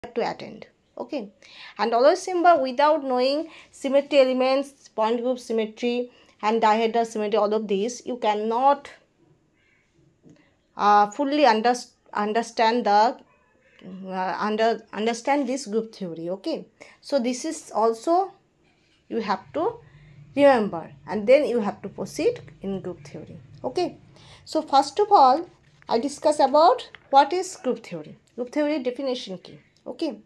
have to attend. Okay, and always remember, without knowing symmetry elements, point group symmetry and dihedral symmetry, all of these, you cannot fully understand the understand this group theory. Okay, so this is also you have to remember, and then you have to proceed in group theory. Okay, so first of all, I discuss about what is group theory. Group theory definition key. Okay,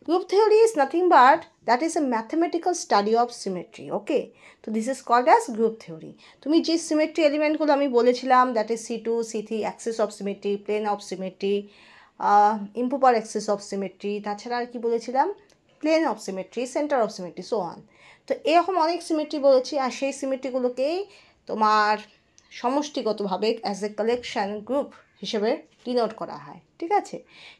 group theory is nothing but that is a mathematical study of symmetry. Okay, so this is called as group theory. তুমি যে symmetry element গুলো আমি বলেছিলাম, that is C2, C3, axis of symmetry, plane of symmetry, improper axis of symmetry, তাছাড়া আর কি বলেছিলাম, plane of symmetry, center of symmetry, so on. তো এরকম অনেক symmetry বলেছি, আর সেই symmetry গুলোকেই তোমার সমষ্টিগতভাবে অ্যাজ এ কালেকশন গ্রুপ হিসেবে ডিনোট করা হয়। ঠিক আছে,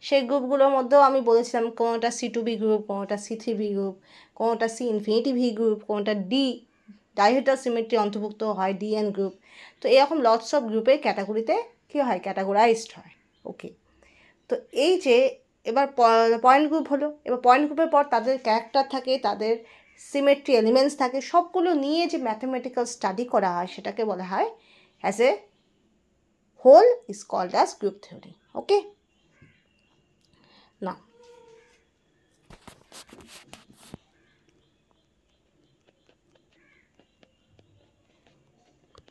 সেই গ্রুপগুলোর মধ্যেও আমি বলেছিলাম কোনোটা C2V গ্রুপ, কোনোটা C3V গ্রুপ, কোনোটা C ইনফিনিটি ভি গ্রুপ, কোনোটা ডি ডাইহেড্রাল সিমেট্রি অন্তর্ভুক্ত হয়, ডিএন গ্রুপ। তো এরকম লটস অফ গ্রুপের ক্যাটাগরিতে কী হয়, ক্যাটাগরাইজড হয়। ওকে, তো এই যে এবার পয়েন্ট গ্রুপ হলো, এবার পয়েন্ট গ্রুপের পর তাদের ক্যারেক্টার থাকে, তাদের সিমেট্রি এলিমেন্টস থাকে, সবগুলো নিয়ে যে ম্যাথমেটিক্যাল স্টাডি করা হয় সেটাকে বলা হয় as a whole is called as group theory. Okay, now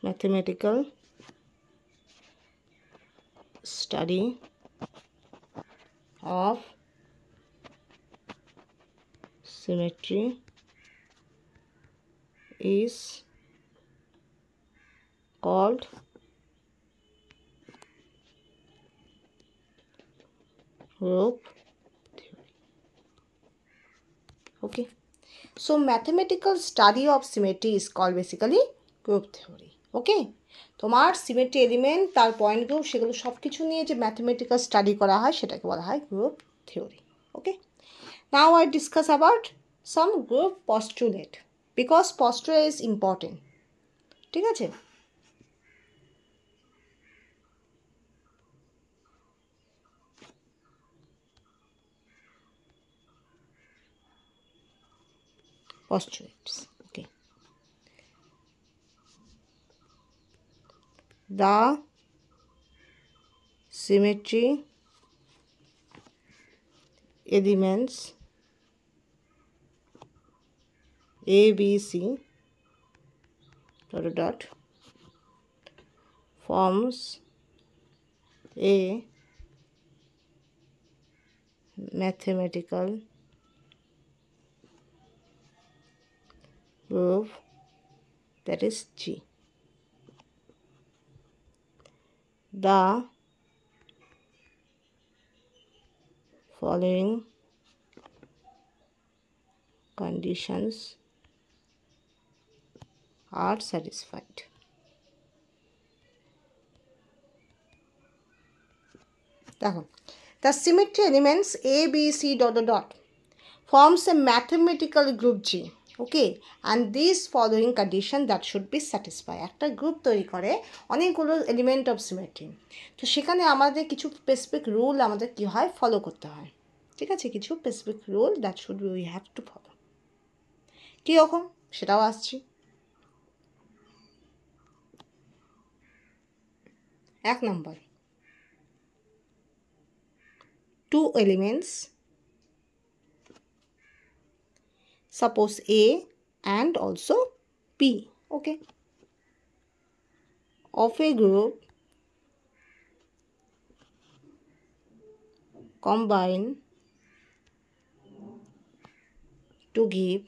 mathematical study of symmetry is called group theory. Okay, so mathematical study of symmetry is called basically group theory. Okay, তোমার symmetry element, তার point group, সেগুলো সব কিছু নিয়ে যে mathematical study করা হয় সেটাকে বলা হয় group theory. Okay, now I discuss about some group postulate, because postulate is important. ঠিক আছে, postulates. Okay, the symmetry elements A, B, C dot forms a mathematical group, that is G. The following conditions are satisfied. দেখো, the symmetry elements A, B, C dot forms a mathematical group G. Okay, and these following condition that should be satisfied. একটা group তৈরি করে অনেকগুলো element of symmetry, তো সেখানে আমাদের কিছু specific rule আমাদের কী হয়, ফলো করতে হয়। ঠিক আছে, কিছু specific rule that should we have to follow. কীরকম সেটাও আসছি। এক নম্বর, two elements, suppose A and also B, okay, of a group combine to give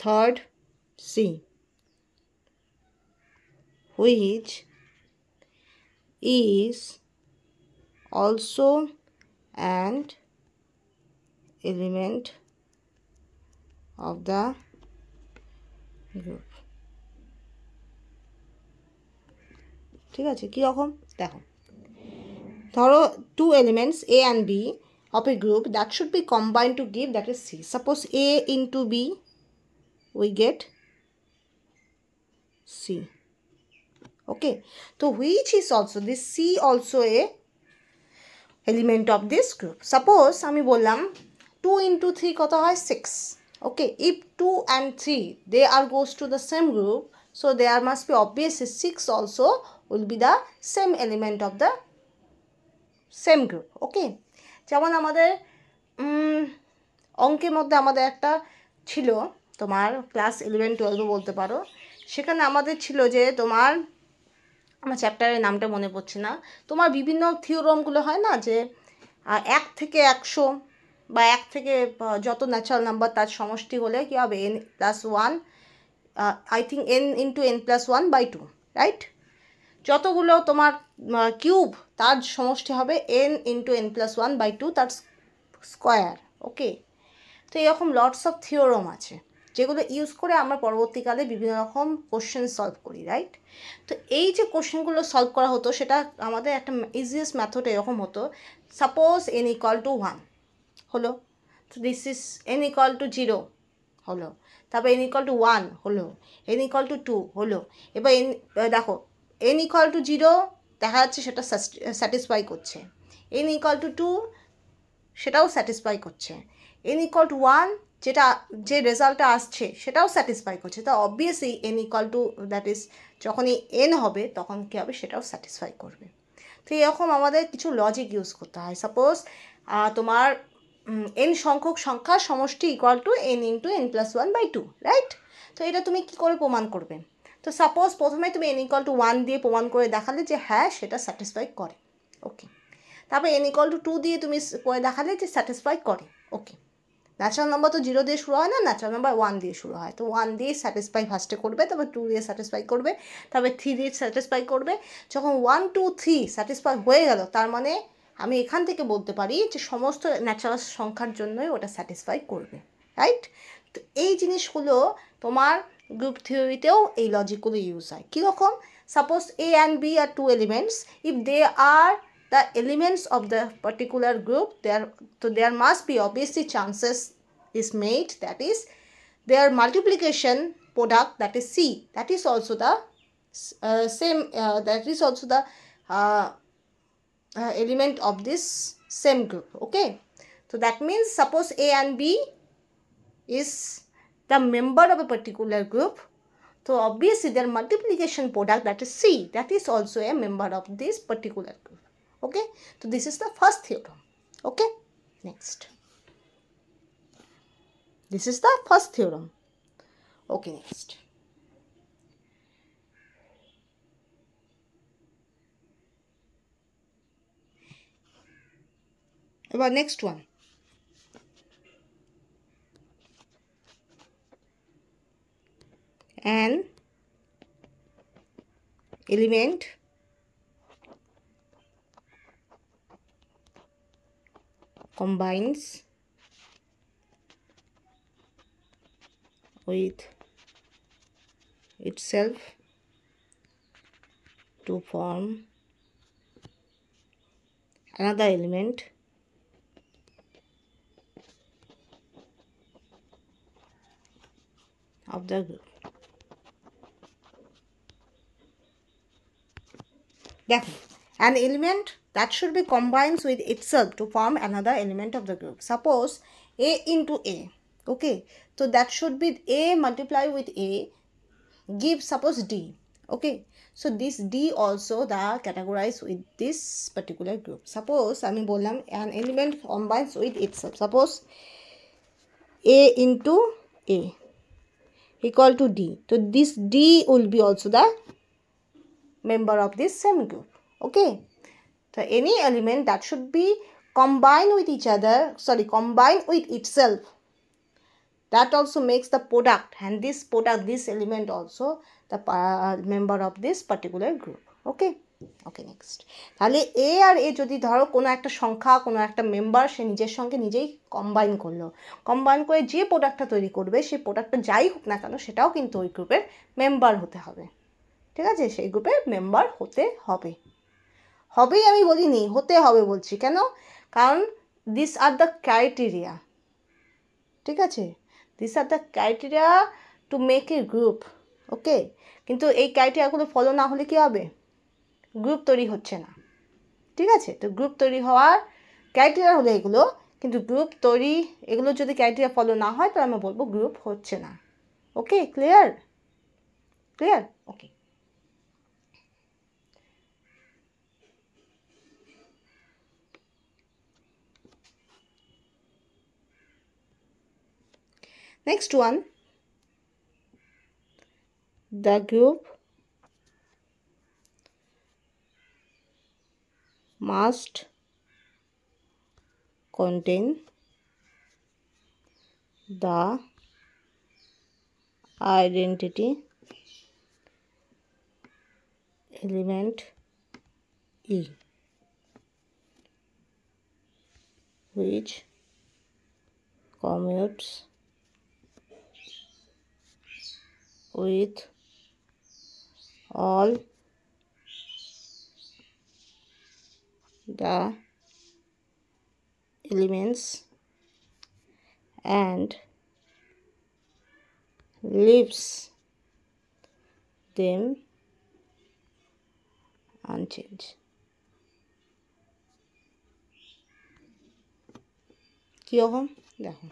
third C, which is also an element of the group. ঠিক আছে, কীরকম দেখো, ধরো two elements A and B of a group that should be combined to give, that is C. Suppose A into B, we get C. Okay, so which is also this C also a element of this group. Suppose আমি বললাম 2 into 3 কত হয় 6. Okay, if 2 and 3 they are goes to the same group, so there must be obviously 6 also will be the same element of the same group. Okay, যেমন আমাদের অঙ্কের মধ্যে আমাদের একটা ছিল তোমার ক্লাস 11-12 বলতে পারো, সেখানে আমাদের ছিল যে তোমার আমার চ্যাপ্টারের নামটা মনে পড়ছে না, তোমার বিভিন্ন থিওরমগুলো হয় না যে 1 থেকে 100 বা 1 থেকে যত ন্যাচারাল নাম্বার তার সমষ্টি হলে কী হবে n+1 I think n×n+1/2, right? যতগুলো তোমার কিউব তার সমষ্টি হবে n×n+1/2 তার স্কোয়ার। ওকে, তো এরকম লটস অফ থিওরম আছে যেগুলো ইউজ করে আমরা পরবর্তীকালে বিভিন্ন রকম কোশ্চেন সলভ করি, রাইট? তো এই যে কোশ্চেনগুলো সলভ করা হতো সেটা আমাদের একটা ইজিয়েস্ট মেথড এরকম হতো, সাপোজ n=1 হলো, তো দিস ইজ n=0 হলো, তারপর n=1 হলো, n=2 হলো। এবার দেখো n=0 দেখা যাচ্ছে সেটা স্যাটিসফাই করছে, n=2 সেটাও স্যাটিসফাই করছে, n=1 যেটা যে রেজাল্টটা আসছে সেটাও স্যাটিসফাই করছে। তো অবভিয়াসলি দ্যাট ইজ যখনই n হবে তখন কী হবে সেটাও স্যাটিসফাই করবে। তো এরকম আমাদের কিছু লজিক ইউজ করতে হয়। সাপোজ তোমার n সংখ্যক সংখ্যার সমষ্টি n×n+1/2, রাইট? তো এটা তুমি কি করে প্রমাণ করবে? তো সাপোজ প্রথমে তুমি n=1 দিয়ে প্রমাণ করে দেখালে যে হ্যাঁ সেটা স্যাটিসফাই করে। ওকে, তারপর n=2 দিয়ে তুমি করে দেখালে যে স্যাটিসফাই করে। ওকে, ন্যাচারাল নাম্বার তো 0 দিয়ে শুরু হয় না, ন্যাচারাল নাম্বার 1 দিয়ে শুরু হয়, তো 1 দিয়ে স্যাটিসফাই ফার্স্টে করবে, তারপর 2 দিয়ে স্যাটিসফাই করবে, তারপর 3 দিয়ে স্যাটিসফাই করবে। যখন 1, 2, 3 স্যাটিসফাই হয়ে গেল তার মানে আমি এখান থেকে বলতে পারি যে সমস্ত ন্যাচারাল সংখ্যার জন্যই ওটা স্যাটিসফাই করবে, রাইট? তো এই জিনিসগুলো তোমার গ্রুপ থিওরিতেও এই লজিকগুলো ইউজ হয়। কীরকম? Suppose A and B are two elements, if they are the elements of the particular group, there must be obviously chances is made, that is their multiplication product, that is C, that is also the element of this same group. Okay, so that means suppose A and B is the member of a particular group, so obviously their multiplication product, that is C, that is also a member of this particular group. Okay, so this is the first theorem. Okay, next, this is the first theorem. Okay, next, about next one, an element combines with itself to form another element of the group. দেখো, an element that should be combines with itself to form another element of the group. Suppose A into A. Okay, so that should be A multiply with A give suppose D. Okay, so this D also the categorized with this particular group. Suppose আমি বললাম an element combines with itself. Suppose A into A equal to D. So this D will be also the member of this same group. Okay, so any element that should be combined with each other, combined with itself, that also makes the product, and this product, this element also the member of this particular group. Okay, okay, next, তাহলে A R A যদি ধরো কোনো একটা সংখ্যা কোনো একটা member সে নিজের সঙ্গে নিজেই কম্বাইন করলো, কম্বাইন করে যে প্রোডাক্টটা তৈরি করবে সেই প্রোডাক্টটা যাই হোক না কেন সেটাও কিন্তু ওই গ্রুপের মেম্বার হতে হবে। ঠিক আছে, সেই গ্রুপের মেম্বার হতে হবে, হবেই আমি বলিনি, হতে হবে বলছি। কেন? কারণ দিস আর দ্য ক্রাইটেরিয়া। ঠিক আছে, this are the criteria to make a group. Okay, কিন্তু এই ক্রাইটেরিয়াগুলো ফলো না হলে কী হবে, গ্রুপ তৈরি হচ্ছে না। ঠিক আছে, তো গ্রুপ তৈরি হওয়ার ক্রাইটেরিয়া হলো এগুলো, কিন্তু গ্রুপ তৈরি এগুলো যদি ক্রাইটেরিয়া ফলো না হয় তাহলে আমরা বলবো গ্রুপ হচ্ছে না। Okay, clear? Clear? Okay. Next one, the group must contain the identity element E, which commutes with all the elements and leaves them unchanged. কীরকম দেখো,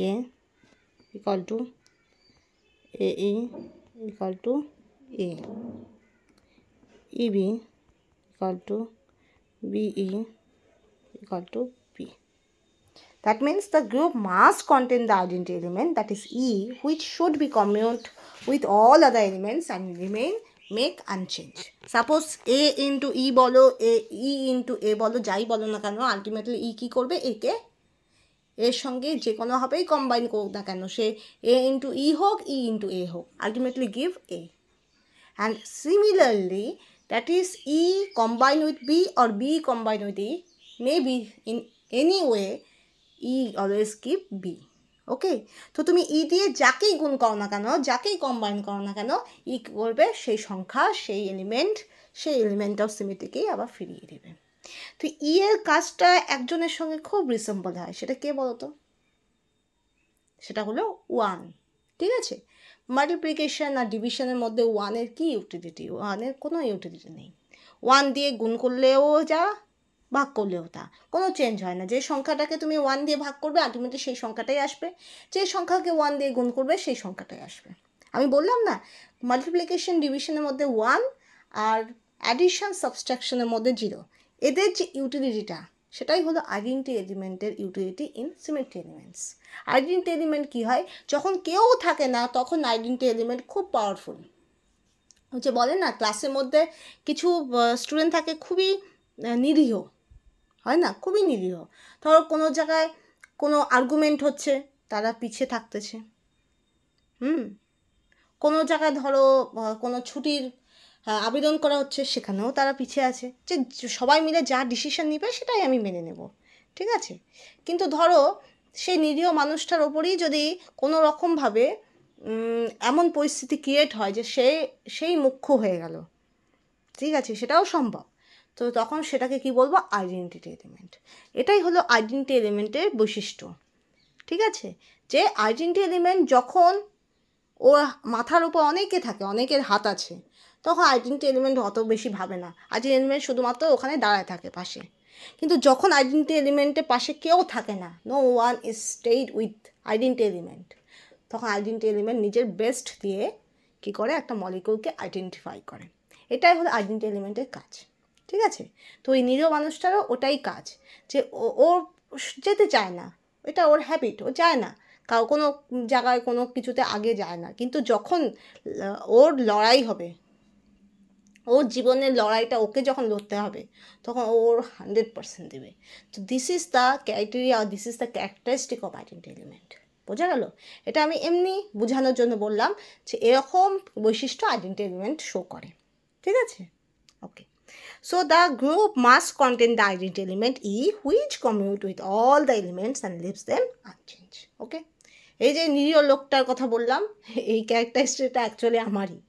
A equal to A equal to A, EB equal to BE equal to P. That means the group must contain the identity element, that is E, which should be commute with all other elements and remain make unchanged. Suppose A into E বলো, E into A বলো, যাই বলো না কেন, ultimately E কী করবে, একে এর সঙ্গে যে কোনোভাবেই কম্বাইন করুক না কেন, সে A into E হোক, E into A হোক, ultimately give A. And similarly, that is E combined with B or B combined with E, maybe in any way E always keep B. ওকে, তো তুমি ই দিয়ে যাকেই গুণ করো না কেন, যাকেই কম্বাইন করো না কেন, ই করবে সেই সংখ্যা, সেই এলিমেন্ট অফ সিমেট্রিকেই আবার ফিরিয়ে দেবে। তো ই এর কাজটা একজনের সঙ্গে খুব রিসেম্বল হয়, সেটা কে বলো তো? সেটা হলো 1। ঠিক আছে, মাল্টিপ্লিকেশন আর ডিভিশনের মধ্যে 1-এর কী ইউটিলিটি? 1-এর কোনো ইউটিলিটি নেই। 1 দিয়ে গুণ করলেও যা, ভাগ করলেও তা, কোনো চেঞ্জ হয় না। যে সংখ্যাটাকে তুমি 1 দিয়ে ভাগ করবে আলটিমেটলি সেই সংখ্যাটাই আসবে, যে সংখ্যাকে 1 দিয়ে গুণ করবে সেই সংখ্যাটাই আসবে। আমি বললাম না, মাল্টিপ্লিকেশন ডিভিশনের মধ্যে 1 আর অ্যাডিশন সাবস্ট্রাকশনের মধ্যে 0, এদের যে ইউটিলিটিটা সেটাই হলো আইডেন্টিটি এলিমেন্টের utility in symmetry elements. Identity element কী হয়, যখন কেউ থাকে না তখন আইডেন্টিটি এলিমেন্ট খুব পাওয়ারফুল। যে বলে না, ক্লাসের মধ্যে কিছু স্টুডেন্ট থাকে খুবই নিরীহ, হয় না, খুবই নিরীহ। ধরো কোনো জায়গায় কোনো আর্গুমেন্ট হচ্ছে, তারা পিছিয়ে থাকতেছে। কোনো জায়গায় ধরো কোনো ছুটির আবেদন করা হচ্ছে, সেখানেও তারা পিছিয়ে আছে, যে সবাই মিলে যা ডিসিশন নেবে সেটাই আমি মেনে নেব। ঠিক আছে, কিন্তু ধরো সেই নিরীহ মানুষটার ওপরেই যদি কোনো রকমভাবে এমন পরিস্থিতি ক্রিয়েট হয় যে সেই মুখ্য হয়ে গেল, ঠিক আছে, সেটাও সম্ভব। তো তখন সেটাকে কি বলবো, আইডেন্টিটি এলিমেন্ট। এটাই হলো আইডেন্টিটি এলিমেন্টের বৈশিষ্ট্য। ঠিক আছে, যে আইডেন্টিটি এলিমেন্ট যখন ওর মাথার উপর অনেকে থাকে, অনেকের হাত আছে, তখন আইডেন্টিটি এলিমেন্ট অত বেশি ভাবে না, আইডেন্টিটি এলিমেন্ট শুধুমাত্র ওখানে দাঁড়ায় থাকে পাশে। কিন্তু যখন আইডেন্টিটি এলিমেন্টের পাশে কেউ থাকে না, no one is stayed with identity element, তখন আইডেন্টিটি এলিমেন্ট নিজের বেস্ট দিয়ে কী করে, একটা মলিকিউলকে আইডেন্টিফাই করে। এটাই হলো আইডেন্টিটি এলিমেন্টের কাজ। ঠিক আছে, তো ওই নিরীহ মানুষটারও ওটাই কাজ, যে ও যেতে চায় না, এটা ওর হ্যাবিট, ও যায় না কোনো জায়গায় কোনো কিছুতে আগে যায় না, কিন্তু যখন ওর লড়াই হবে, ওর জীবনের লড়াইটা ওকে যখন লড়তে হবে, তখন ওর 100% দেবে। তো this is the criteria, this is the characteristic of identity element. বোঝা গেল? এটা আমি এমনি বোঝানোর জন্য বললাম যে এরকম বৈশিষ্ট্য আইডেন্টিটি এলিমেন্ট শো করে। ঠিক আছে, ওকে। So the group must contain the identity element E, which commute with all the elements and leaves them unchanged. Okay, এই যে নিরীহ লোকটার কথা বললাম, এই ক্যারেক্টারিস্টিকটা অ্যাকচুয়ালি আমারই।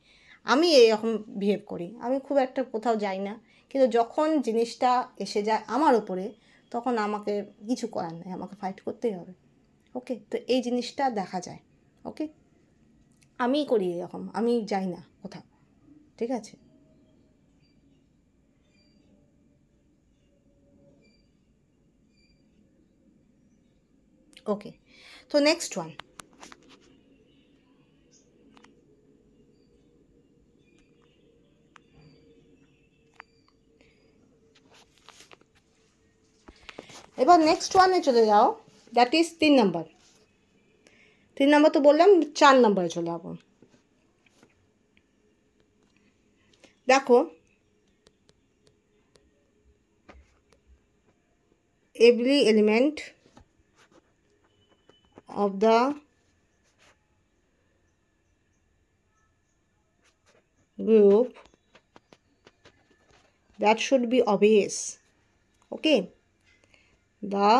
আমি এরকম বিহেভ করি, আমি খুব একটা কোথাও যাই না, কিন্তু যখন জিনিসটা এসে যায় আমার উপরে, তখন আমাকে কিছু করার নেই, আমাকে ফাইট করতেই হবে। ওকে, তো এই জিনিসটা দেখা যায়। ওকে। আমি করি এরকম, আমি যাই না কোথাও, ঠিক আছে। ওকে, তো নেক্সট ওয়ান, এবার নেক্সট ওয়ানে চলে যাও, দ্যাট ইজ 3 নাম্বার। 3 নাম্বার তো বললাম, 4 নাম্বারে চলে যাবো। দেখো, every element of the group that should be obvious, okay, the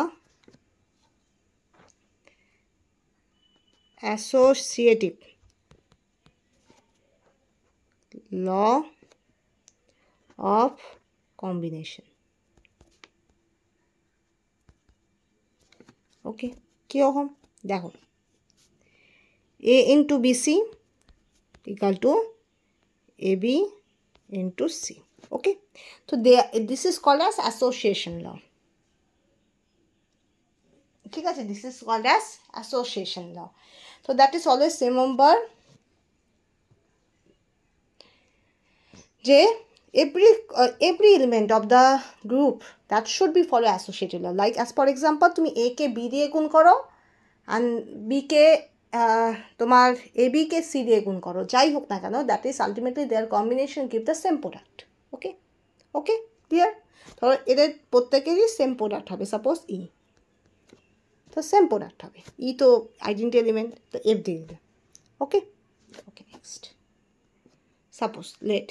associative law of combination, ওকে। কীরকম দেখো, a into bc equal to ab into c, okay. So this is called as association law, ঠিক আছে, this is called as association law. So that is always remember যে every element of the group that should be follow associative law. Like as for example, তুমি a K b দিয়ে গুণ করো and b কে তোমার ab কে c দিয়ে গুণ করো, যাই হোক না কেন, that is ultimately their combination give the same product, okay. Okay, clear? ধরো এদের প্রত্যেকেরই সেম প্রোডাক্ট হবে, সাপোজ ই, তো সেম প্রোডাক্ট হবে, ই তো আইডেন্টি এলিমেন্ট, তো এফ দিয়ে দিলে, okay. Okay, next, suppose let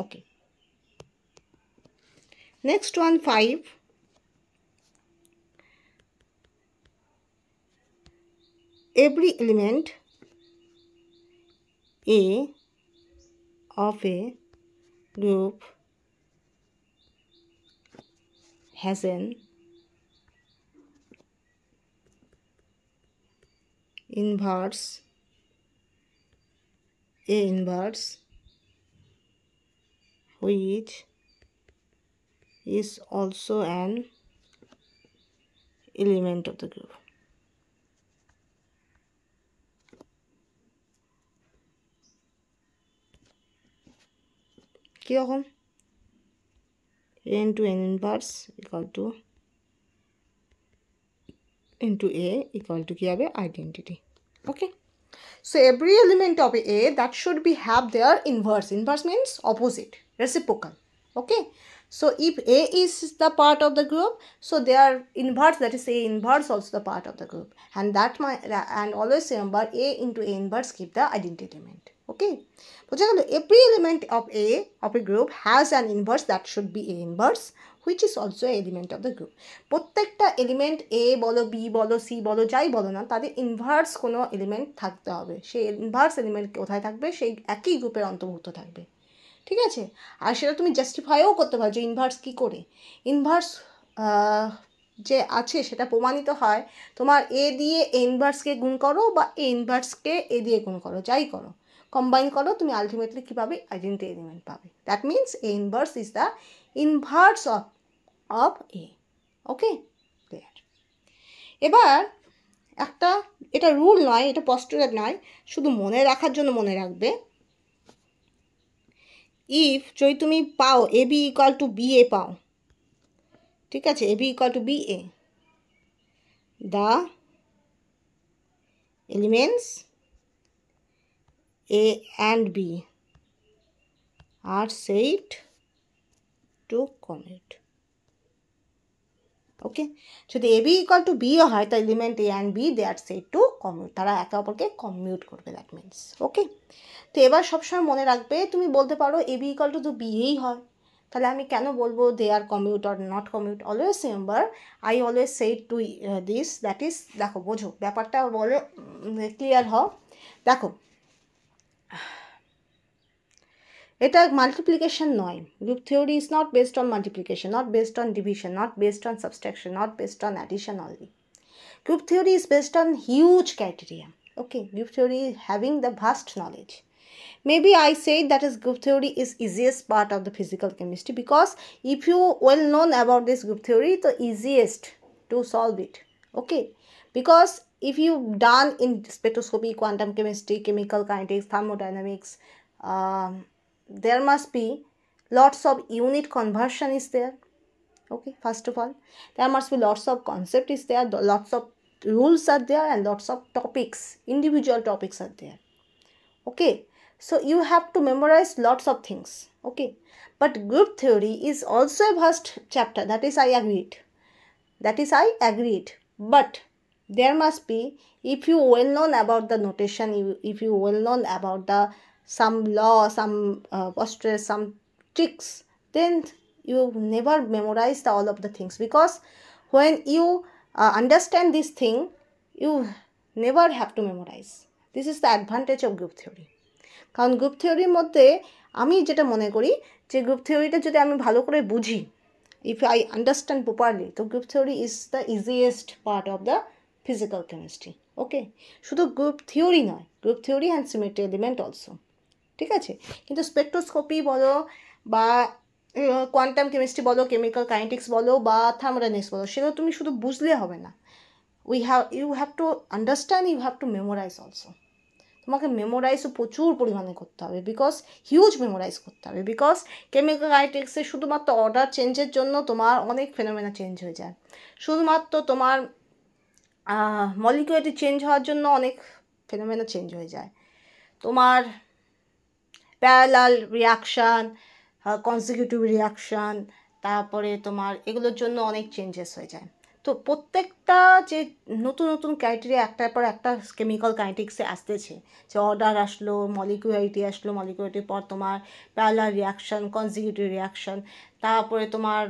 okay, next one 5, every element a of a group has an inverse, a inverse which is also an element of the group. কীরকম, n to n inverse equal to into a equal to কী হবে, identity, okay. So every element of a that should be have their inverse. Inverse means opposite, reciprocal, okay. So if a is the part of the group, so their inverse, that is a inverse, also the part of the group, and and always remember a into a inverse keep the identity element, okay. বোঝা গেল, every element of a group has an inverse that should be a inverse which is also an element of the group. প্রত্যেকটা element এ বলো, B বলো, C বলো, যাই বলো না, তাদের ইনভার্স কোনো এলিমেন্ট থাকতে হবে। সেই ইনভার্স এলিমেন্ট কোথায় থাকবে, সেই একই গ্রুপের অন্তর্ভুক্ত থাকবে, ঠিক আছে। আর সেটা তুমি জাস্টিফাইও করতে পারো যে ইনভার্স কী করে, ইনভার্স যে আছে সেটা প্রমাণিত হয় তোমার এ দিয়ে এ ইনভার্সকে গুণ করো, বা এ ইনভার্সকে এ দিয়ে গুণ করো, যাই করো, কম্বাইন করো, তুমি আলটিমেটলি কী পাবে, আইডেন্টি এলিমেন্ট পাবে। That means A inverse is the inverse of A, okay, clear. এবার একটা, এটা রুল নয়, এটা পস্টুলেট নয়, শুধু মনে রাখার জন্য মনে রাখবে, ইফ যদি তুমি পাও A B equal to B A পাও, ঠিক আছে, A B equal to B A, the elements A and B are said to commute, okay. যদি এ বি ইকুয়াল টু বিও হয়, তাই element A and B they are said to commute, তারা একে অপরকে কমিউট করবে, দ্যাট মিনস, ওকে। তো এবার সবসময় মনে রাখবে, তুমি বলতে পারো এ বি ইকুয়াল টু তো বিই হয়, তাহলে আমি কেন বলবো they are commute or not commute. Always remember, I always said to this, that is, দেখো বোঝো ব্যাপারটা, বলে ক্লিয়ার হও। দেখো, এটা মাল্টিপ্লিকেশন নয়। Group theory is not based on multiplication, not based on division, not based on subtraction, not based on addition only. Group theory is based on huge criteria. Okay, group theory having the vast knowledge. Maybe I say that is group theory is easiest part of the physical chemistry, because if you well known about this group theory, the easiest to solve it. Okay, because if you done in spectroscopy, quantum chemistry, chemical kinetics, thermodynamics, there must be lots of unit conversion is there. Okay, first of all, there must be lots of concept is there, lots of rules are there, and lots of topics, individual topics are there. Okay, so you have to memorize lots of things. Okay, but group theory is also a vast chapter, that is I agreed, but there must be, if you well known about the notation, if you well known about the some law, some postures, some tricks, then you never memorize all of the things, because when you understand this thing, you never have to memorize. This is the advantage of group theory. কারণ group থিওরির মধ্যে আমি যেটা মনে করি যে group থিওরিটা যদি আমি ভালো করে বুঝি, if I understand properly, তো group theory is the easiest part of the physical chemistry. Okay, শুধু গ্রুপ থিওরি নয়, group theory and symmetry element also, ঠিক আছে। কিন্তু স্পেকট্রোস্কোপি বলো বা কোয়ান্টাম কেমিস্ট্রি বলো, কেমিক্যাল কাইনেটিক্স বলো বা থার্মোডাইনামিক্স বলো, সেগুলো তুমি শুধু বুঝলে হবে না, you have to understand, you have to memorize also. তোমাকে মেমোরাইজও প্রচুর পরিমাণে করতে হবে, বিকজ হিউজ মেমোরাইজ করতে হবে, বিকজ কেমিক্যাল কাইনেটিক্সে শুধুমাত্র অর্ডার চেঞ্জের জন্য তোমার অনেক ফেনোমেনা চেঞ্জ হয়ে যায়, শুধুমাত্র তোমার মলিকুলারিটি চেঞ্জ হওয়ার জন্য অনেক ফেনোমেনা চেঞ্জ হয়ে যায়, তোমার প্যারালাল রিয়াকশান, কনজিকিউটিভ রিয়াকশান, তারপরে তোমার এগুলোর জন্য অনেক চেঞ্জেস হয়ে যায়। তো প্রত্যেকটা যে নতুন নতুন ক্রাইটেরিয়া একটার পর একটা কেমিক্যাল কাইনেটিক্সে আসতেছে, যে অর্ডার আসলো, মলিকুলারিটি আসলো, মলিকুলারিটির পর তোমার প্যারালাল রিয়াকশান, কনজিকিউটিভ রিয়াকশান, তারপরে তোমার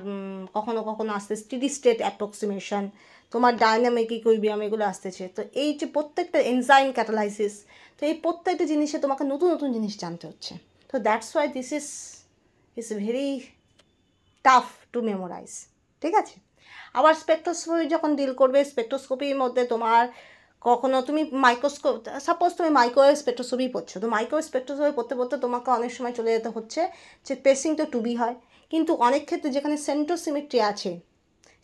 কখনো কখনো আসতে স্টেডি স্টেট অ্যাপ্রক্সিমেশন, তোমার ডায়নামিক ইকুইলিব্রিয়াম, এগুলো আসতেছে। তো এই যে প্রত্যেকটা এনজাইম ক্যাটালাইসিস, তো এই প্রত্যেকটা জিনিসে তোমাকে নতুন নতুন জিনিস জানতে হচ্ছে। তো that's why this is very tough to memorise, ঠিক আছে। আবার স্পেকট্রোস্কোপি যখন ডিল করবে, স্পেকট্রোস্কোপির মধ্যে তোমার কখনো তুমি মাইক্রোস্কোপ, সাপোজ তুমি মাইক্রোওয়েভ স্পেকট্রোস্কোপি পড়ছো, তো মাইক্রোওয়েভ স্পেকট্রোস্কোপি পড়তে পড়তে তোমাকে অনেক সময় চলে যেতে হচ্ছে যে স্পেসিং তো 2B হয়, কিন্তু অনেক ক্ষেত্রে যেখানে সেন্ট্রোসিমেট্রি আছে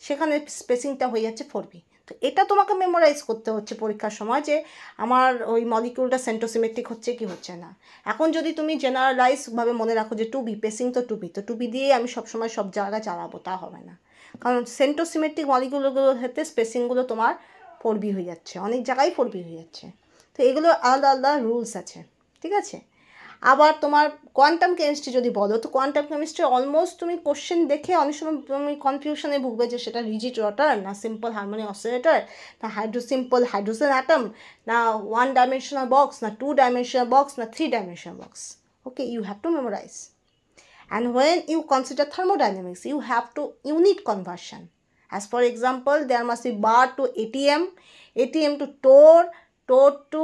সেখানে স্পেসিংটা হয়ে যাচ্ছে 4B। তো এটা তোমাকে মেমোরাইজ করতে হচ্ছে পরীক্ষার সময়, যে আমার ওই মলিকিউলটা সেন্ট্রোসিমেট্রিক হচ্ছে কি হচ্ছে না। এখন যদি তুমি জেনারেলাইজভাবে মনে রাখো যে 2B, পেসিং তো 2B, তো 2B দিয়েই আমি সবসময় সব জায়গায় চালাবো, তা হবে না, কারণ সেন্ট্রোসিমেট্রিক মলিকিউলগুলোর ক্ষেত্রে স্পেসিংগুলো তোমার 4B হয়ে যাচ্ছে, অনেক জায়গায় 4B হয়ে যাচ্ছে। তো এগুলো আলাদা আলাদা রুলস আছে, ঠিক আছে। আবার তোমার কোয়ান্টাম কেমিস্ট্রি যদি বলো, তো কোয়ান্টাম কেমিস্ট্রি অলমোস্ট তুমি কোশ্চেন দেখে অনেক সময় তুমি কনফিউশনে ভুগবে যে সেটা রিজিড ওয়াটার না সিম্পল হারমোনিক অসিলেটর, না সিম্পল হাইড্রোজেন অ্যাটম, না 1 ডাইমেনশনাল বক্স, না 2 ডাইমেনশনাল বক্স, না 3 dimensional box. Okay, you have to memorize. And when you consider thermodynamics, you have to unit conversion. As for example, there must be bar to ATM, ATM to torr, torr to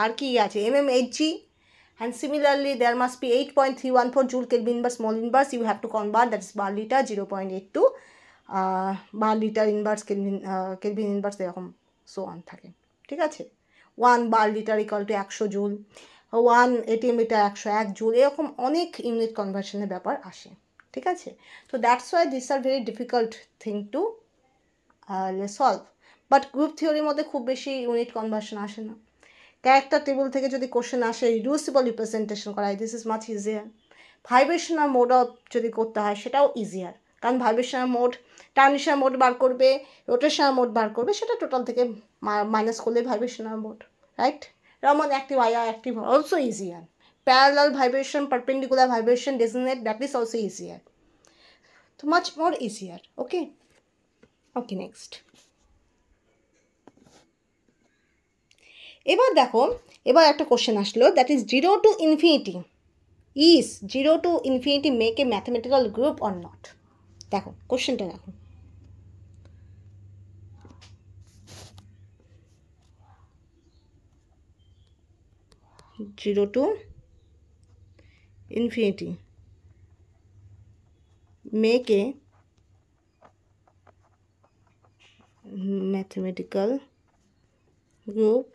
আর কি আছে mmHg, and similarly there must be 8.314 joule Kelvin inverse mole inverse you have to convert, that is bar liter, 0.82 bar liter inverse kelvin inverse, এরকম so on থাকে, ঠিক আছে। 1 bar liter equal to 100 joule, 1 ATM liter 101 joule, এরকম অনেক unit কনভার্সনের ব্যাপার আসে, ঠিক আছে। তো that's why this are very difficult thing to solve. But group থিওরির মধ্যে খুব বেশি ইউনিট কনভার্সন আসে না। ক্যারেক্টার টেবিল থেকে যদি কোশ্চেন আসে, রিডিউসিবল রিপ্রেজেন্টেশন করা হয়, this is much easier. Vibrational mode of যদি করতে হয় সেটাও ইজিয়ার, কারণ ভাইব্রেশনাল মোড, ট্রানজিশনাল মোড বার করবে, রোটেশনাল মোড বার করবে, সেটা টোটাল থেকে মাইনাস করলে vibrational mode, right. Raman active, IR active, also easier. Parallel vibration, perpendicular vibration, designate, that is also easier. So much more easier. Okay. Okay, next. এবার দেখো, এবার একটা question আসলো, that is 0 to infinity. Is 0 to infinity make a mathematical group or not? দেখো কোশ্চেনটা দেখো। 0 to infinity make a mathematical group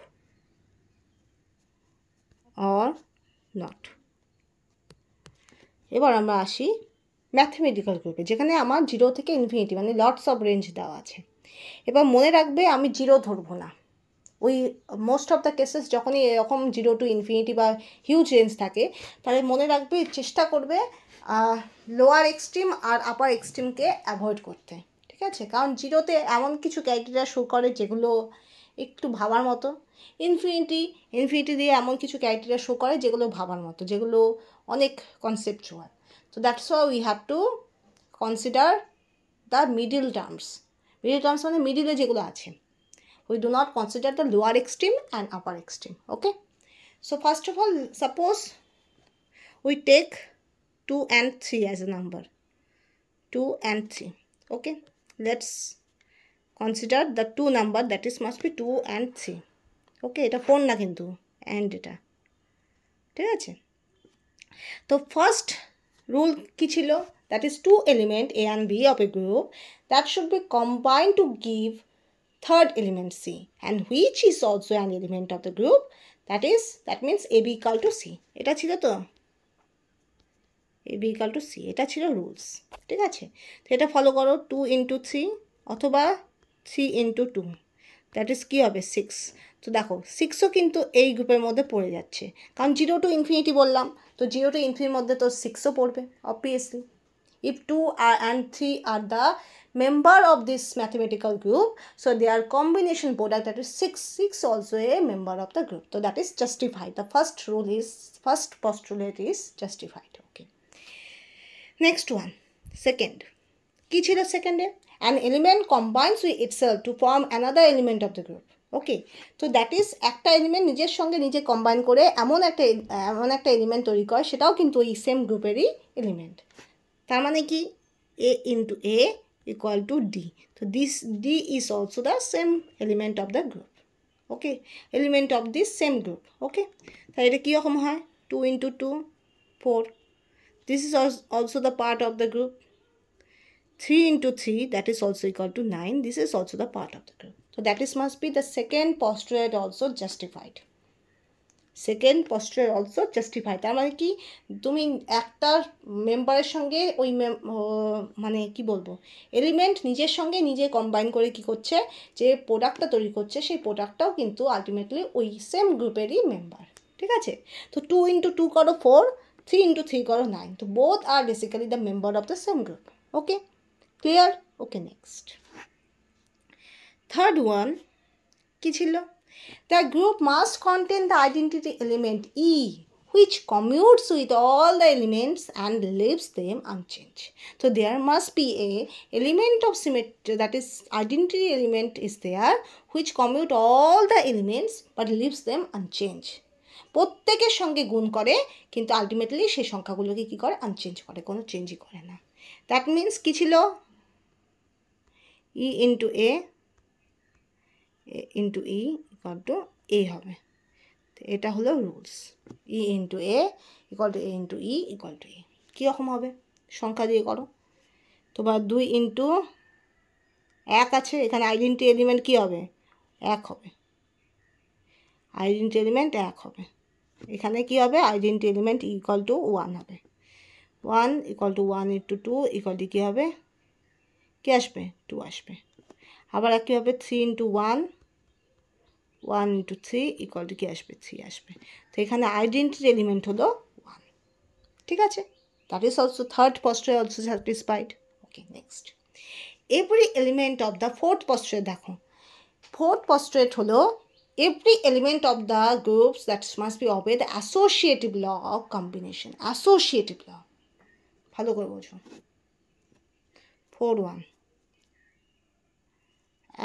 or not. এবার আমরা আসি ম্যাথমেটিক্যাল গ্রুপে, যেখানে আমার 0 থেকে ইনফিনিটি মানে লটস অফ রেঞ্জ দেওয়া আছে। এবার মনে রাখবে আমি 0 ধরবো না। ওই মোস্ট অফ দ্য কেসেস যখনই এরকম 0 টু ইনফিনিটি বা হিউজ রেঞ্জ থাকে, তাহলে মনে রাখবে চেষ্টা করবে লোয়ার এক্সট্রিম আর আপার এক্সট্রিমকে অ্যাভয়েড করতে, ঠিক আছে? কারণ 0তে এমন কিছু ক্রাইটেরিয়া শো করে যেগুলো একটু ভাবার মতো, ইনফিনিটি দিয়ে এমন কিছু ক্রাইটেরিয়া শো করে যেগুলো ভাবার মতো, যেগুলো অনেক কনসেপচুয়াল। তো that's why we have two consider the middle terms মানে মিডিলে যেগুলো আছে। We do not consider the lower extreme and upper extreme. Okay, so first of all, suppose we take 2 and 3 as a number, 2 and 3. Okay, let's consider the two number, that is must be 2 and 3. Okay, এটা 4 না কিন্তু, and এটা ঠিক আছে। তো first rule কি ছিল? that is two element A and B of a group that should be combined to give third element C, and which is also an element of the group, that means AB equal to C. এটা ছিল তো AB equal to C, এটা ছিল rules, ঠিক আছে? তো এটা follow করো, 2 into 3 অথবা 3 into 2, দ্যাট ইজ কী হবে 6। তো দেখো 6ও কিন্তু এই গ্রুপের মধ্যে পড়ে যাচ্ছে, কারণ 0 টু ইনফিনিটি বললাম, তো 0 টু ইনফিনিটির মধ্যে তো 6ও পড়বে obviously. If 2 and 3 are the member of this mathematical group, so their combination product, that is 6 also a member of the group. So that is justified. The first postulate is justified. Okay. Next one, second. কি ছিল সেকেন্ডে? An element combines with itself to form another element of the group. ওকে, তো that is একটা element নিজের সঙ্গে নিজে combine করে এমন একটা এলিমেন্ট তৈরি করে, সেটাও কিন্তু ওই সেম গ্রুপেরই এলিমেন্ট। তার মানে কি A into A equal to D. So this D is also the same element of the group. Okay, element of this same group. Okay, তাহলে এটা কীরকম হয়? 2 into 2 4, this is also the part of the group. 3 into 3, that is also equal to 9, this is also the part of the group. So that is must be the second postulate also justified. Second poster also justify. তার মানে কি, তুমি একটা মেম্বারের সঙ্গে ওই মানে কি বলবো, এলিমেন্ট নিজের সঙ্গে নিজে কম্বাইন করে কি করছে, যে প্রোডাক্টটা তৈরি করছে, সেই প্রোডাক্টটাও কিন্তু আলটিমেটলি ওই সেম গ্রুপেরই মেম্বার, ঠিক আছে? তো 2 into 2 করো 4, 3 into 3 করো 9, তো both are basically the member of the same group. Okay, clear? Okay, next third one কি ছিল? The group must contain the identity element E, which commutes with all the elements and leaves them unchanged. So there must be a element of symmetry, that is identity element is there, which commute all the elements but leaves them unchanged. প্রত্যেকের সঙ্গে গুণ করে, কিন্তু ultimately সেই সংখ্যাগুলোকে কী করে? Unchange করে, কোনো চেঞ্জই করে না। দ্যাট মিন্স কী ছিল? E into A into E equal to A হবে। তো এটা হলো rules, E into A equal to A into E equal to A। কীরকম হবে? সংখ্যা দিয়ে করো। তো বা 2 into 1 আছে, এখানে আইডেন্টি এলিমেন্ট কী হবে? 1 হবে, আইডেন্টি এলিমেন্ট 1 হবে। এখানে কী হবে? আইডেন্টি এলিমেন্ট ইকুয়াল টু 1 হবে। 1 equal to 1 into 2 equal to কী হবে? কী আসবে? 2 আসবে। আবার কী হবে? 3 into 1 1 into 3 ইকুয়াল টু কী আসবে? 3 আসবে। তো এখানে আইডেন্টিটি এলিমেন্ট হলো 1, ঠিক আছে? That is also third poster also satisfied. Okay, next every element of the fourth পোস্টারে দেখো, ফোর্থ পোস্টারেট হলো every element of the groups that must be obey the associative law of combination. Associative law, ভালো করে বোঝো। 4.1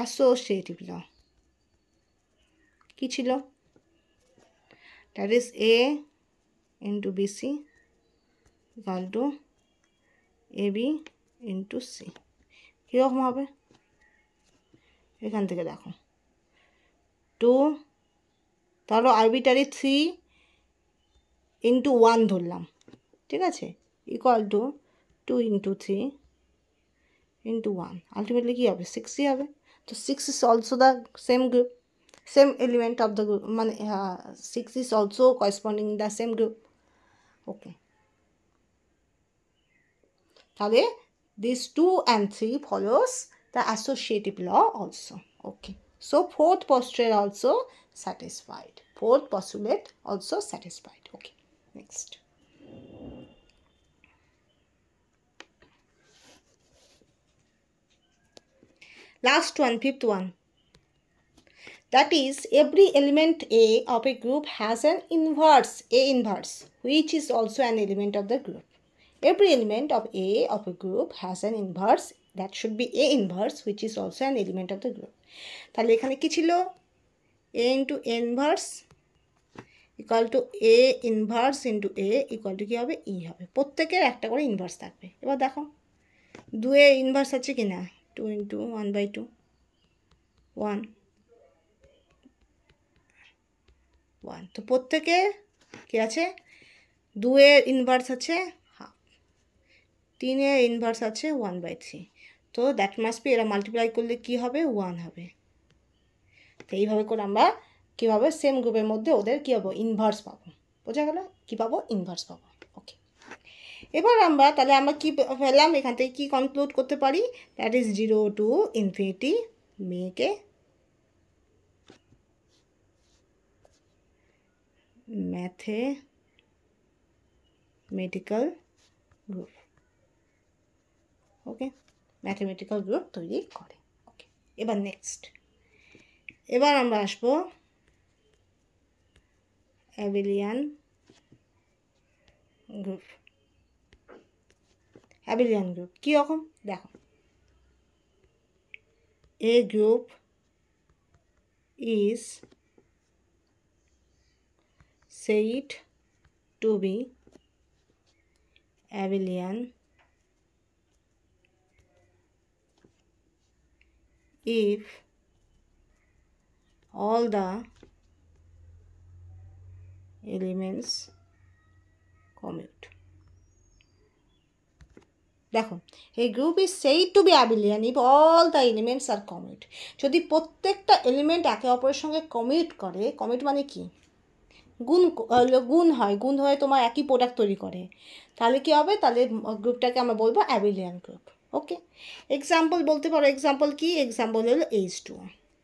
associative law কি ছিল? that is A into BC equal to AB into C। কীরকম হবে? এখান থেকে দেখো 2, তাহলে আরবিটারি 3 into 1 ধরলাম, ঠিক আছে, ইকুয়াল টু 2 × 3 × 1, আলটিমেটলি কী হবে 6ই হবে। তো 6 is also the same group, same element of the group, মানে 6 is also corresponding the same group. Okay, তাহলে these 2 and 3 follows the associative law also. Okay, so fourth postulate also satisfied, fourth postulate also satisfied. Okay, next. Last one, fifth one. That is, every element A of a group has an inverse, A inverse, which is also an element of the group. Every element of A of a group has an inverse, that should be A inverse, which is also an element of the group. তাহলে এখানে কি ছিল, A into A inverse equal to A inverse into A equal to কি হবে, E হবে। প্রত্যেকের একটা করে ইনভার্স থাকবে। এবার দেখো 2 এ ইনভার্স আছে কি না, 2 into 1/2, 1 1, তো প্রত্যেকে কি আছে, 2 এর ইনভার্স আছে হাফ, 3 এর ইনভার্স আছে 1/3, তো দ্যাট মাস্ট বি, এরা মাল্টিপ্লাই করলে কি হবে, 1 হবে। তো এইভাবে করে আমরা কীভাবে সেম গ্রুপের মধ্যে ওদের কী পাবো, ইনভার্স পাবো। বোঝা গেল, কী পাবো, ইনভার্স পাবো। ওকে, এবার আমরা তাহলে আমরা কী পেলাম, এখান থেকে কী কনক্লুড করতে পারি, দ্যাট ইজ 0 to infinity মেয়েকে ম্যাথমেটিক্যাল গ্রুপ। ওকে, ম্যাথমেটিক্যাল গ্রুপ তৈরি করে। ওকে, এবার নেক্সট, এবার আমরা আসবো অ্যাবিলিয়ান গ্রুপ। অ্যাবিলিয়ান গ্রুপ কীরকম দেখো, এ group is said to be abelian if all the elements commute. দেখো, এই group is said to be abelian if all the elements are commute. যদি প্রত্যেকটা এলিমেন্ট একে অপরের সঙ্গে কমিউট করে, কমিউট মানে কি, গুণ হয়, গুণ হয়ে তোমার একই প্রোডাক্ট তৈরি করে, তাহলে কী হবে, তাহলে গ্রুপটাকে আমরা বলবো অ্যাবিলিয়ান গ্রুপ। ওকে, এক্সাম্পল বলতে পারো, এক্সাম্পল কি, এক্সাম্পল হলো H2,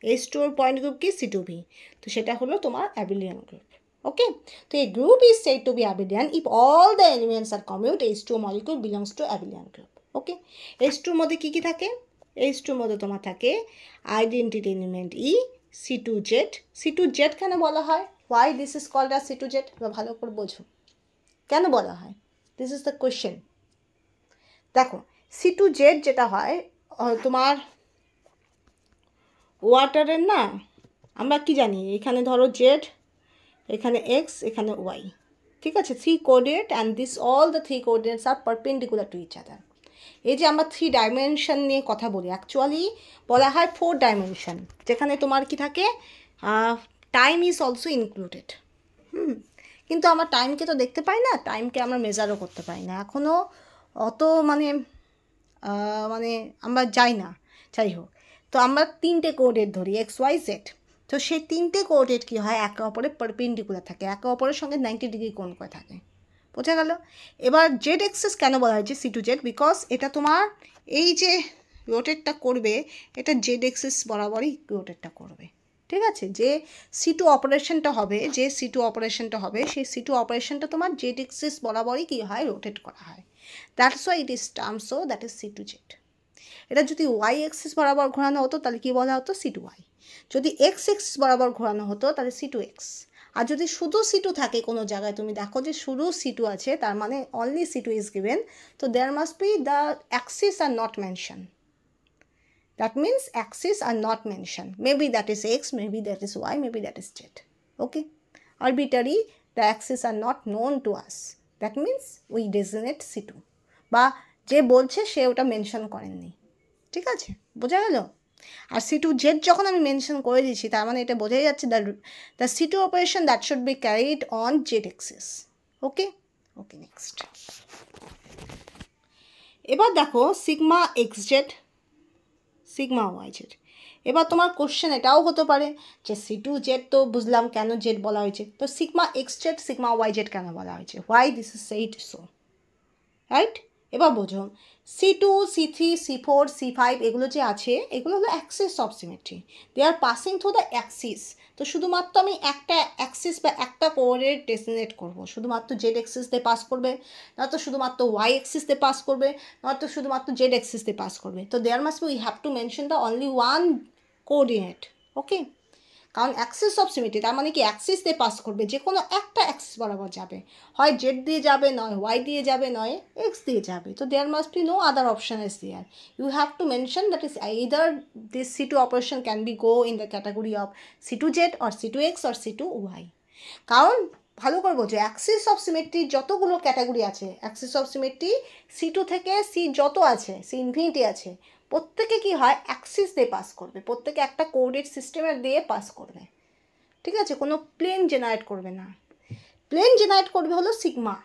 H2 এর পয়েন্ট গ্রুপ কি, C2B, তো সেটা হলো তোমার অ্যাবিলিয়ান গ্রুপ। ওকে, তো এই group is said to be abelian if all the elements are commute, H2 molecule belongs to abelian group. Okay, H2 মধ্যে কী কী থাকে, H2 মধ্যে তোমার থাকে identity element E, C2Z, C2Z কেন বলা হয়, why this is called as C2Z, ভালো করে বোঝো কেন বলা হয়, দিস ইজ দ্য কোয়েশ্চেন। দেখো, C2Z যেটা হয় তোমার ওয়াটারের না, আমরা কি জানি, এখানে ধরো জেড, এখানে এক্স, এখানে ওয়াই, ঠিক আছে, 3 coordinate, and this all the 3 coordinates are perpendicular to each other. এই যে আমরা 3 ডাইমেনশন নিয়ে কথা বলি, অ্যাকচুয়ালি বলা হয় 4 ডাইমেনশন, যেখানে তোমার কি থাকে, টাইম ইজ অলসো ইনক্লুডেড। কিন্তু আমরা টাইমকে তো দেখতে পাই না, টাইমকে আমরা মেজারও করতে পারি না এখনও, অত মানে আমরা যাই না, যাই হোক, তো আমরা 3টে কোঅর্ডিনেট ধরি XYZ, তো সেই 3টে কোঅর্ডিনেট কী হয়, একে অপরের পারপেন্ডিকুলার থাকে, একে অপরের সঙ্গে 90 ডিগ্রি কোণ করে থাকে। বোঝা গেল। এবার জেড এক্সিস কেন বলা হয়েছে C2Z, বিকজ এটা তোমার এই যে রোটেটটা করবে, এটা জেড এক্সিস বরাবরই রোটেটটা করবে, ঠিক আছে, যে C2 অপারেশনটা হবে, যে C2 অপারেশনটা হবে, সেই C2 অপারেশনটা তোমার জেড এক্সিস বরাবরই কী হয়, রোটেট করা হয়, that's why it is term, so that is C2Z। এটা যদি ওয়াই এক্সিস বরাবর ঘোরানো হতো তাহলে কী বলা হতো, C2Y। যদি এক্স এক্সিস বরাবর ঘোরানো হতো তাহলে C2X। আর যদি শুধু C2 থাকে কোনো জায়গায়, তুমি দেখো যে শুধু C2 আছে, তার মানে অনলি C2 ইজ গিভেন, তো there must be the axis are not mention, that means axis are not mention, maybe that is X, maybe that is Y, maybe that is Z. Okay, arbitrary, the axes are not known to us, that means we designate C2, বা যে বলছে সে ওটা mention করেননি, ঠিক আছে, বোঝা গেল। আর C2Z যখন আমি মেনশন করে দিচ্ছি, তার মানে এটা বোঝাই যাচ্ছে the C2 operation that should be carried on Z axis. Okay, next. এবার দেখো sigma X Z, sigma Y Z. এবার তোমার কোশ্চেন এটাও হতে পারে যে C2 জেড তো বুঝলাম কেন জেড বলা হয়েছে, তো sigma X Z sigma Y Z কেন বলা হয়েছে, why this is said so, right? এবার বোঝো C2 C3 C4 C5 এগুলো যে আছে এগুলো হলো axis of symmetry, they are passing through the axis. তো শুধুমাত্র আমি একটা অ্যাক্সিস বা একটা কোঅর্ডিনেট ডেসিগনেট করবো, শুধুমাত্র জেড অ্যাক্সিস দিয়ে পাস করবে, নয়তো শুধুমাত্র ওয়াই অ্যাক্সিস দিয়ে পাস করবে, নয়তো শুধুমাত্র জেড অ্যাক্সিস দিয়ে পাস করবে। তো there must be we have to mention the only one coordinate, okay? কারণ অ্যাক্সিস অফ সিমেট্রি তার মানে কি অ্যাক্সিস দিয়ে পাস করবে, যে কোনো একটা অ্যাক্সিস বরাবর যাবে, হয় জেড দিয়ে যাবে, নয় ওয়াই দিয়ে যাবে, নয় এক্স দিয়ে যাবে। তো there must be no other option is there, you have to mention that is either this C2 operation can be go in the category of C2Z or C2X or C2Y। কারণ ভালো করে বোঝো Axis of symmetry যতগুলো category আছে, Axis of symmetry C2 থেকে C যত আছে, C infinity আছে, প্রত্যেকে কি হয় অ্যাক্সিস দিয়ে পাস করবে, প্রত্যেকে একটা কোঅর্ডিনেট সিস্টেমের দিয়ে পাস করবে, ঠিক আছে? কোনো প্লেন জেনারেট করবে না। প্লেন জেনারেট করবে হলো sigma,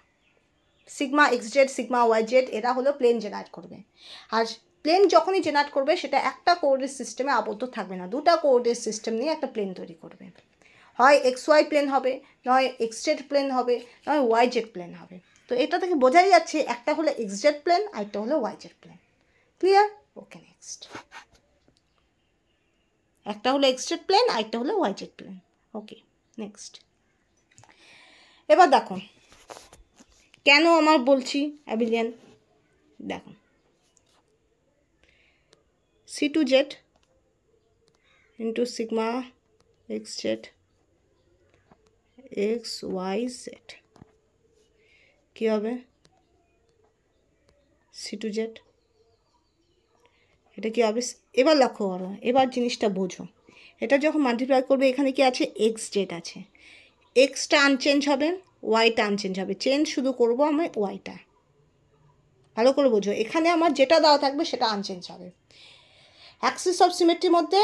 sigma X Z sigma Y Z, এরা হলো প্লেন জেনারেট করবে। আর প্লেন যখনই জেনারেট করবে সেটা একটা কোঅর্ডিনেট সিস্টেমে আবদ্ধ থাকবে না, দুটা কোঅর্ডিনেট সিস্টেম নিয়ে একটা প্লেন তৈরি করবে, হয় এক্স ওয়াই প্লেন হবে, নয় এক্স জেড প্লেন হবে, নয় ওয়াই জেড প্লেন হবে। তো এটা থেকে বোঝাই যাচ্ছে একটা হলো এক্স জেড প্লেন আর একটা হলো Y Z plane. Clear? Okay, next. একটা হলো এক্স জেড প্লেন আর একটা হলো Y Z plane. Okay, next. এবার দেখো কেন আমার বলছি অ্যাবিলিয়ান, দেখো C2Z into sigma X Z X Y Z কী হবে C2Z, এটা কি হবে? এবার লক্ষ্য করো, এবার জিনিসটা বোঝো, এটা যখন মাল্টিপ্লাই করবে এখানে কি আছে এক্স জেড আছে, এক্সটা আনচেঞ্জ হবে, ওয়াইটা আনচেঞ্জ হবে, চেঞ্জ শুধু করবো আমি ওয়াইটা। ভালো করে বোঝো, এখানে আমার যেটা দেওয়া থাকবে সেটা আনচেঞ্জ হবে। অ্যাক্সিস অফ সিমেট্রির মধ্যে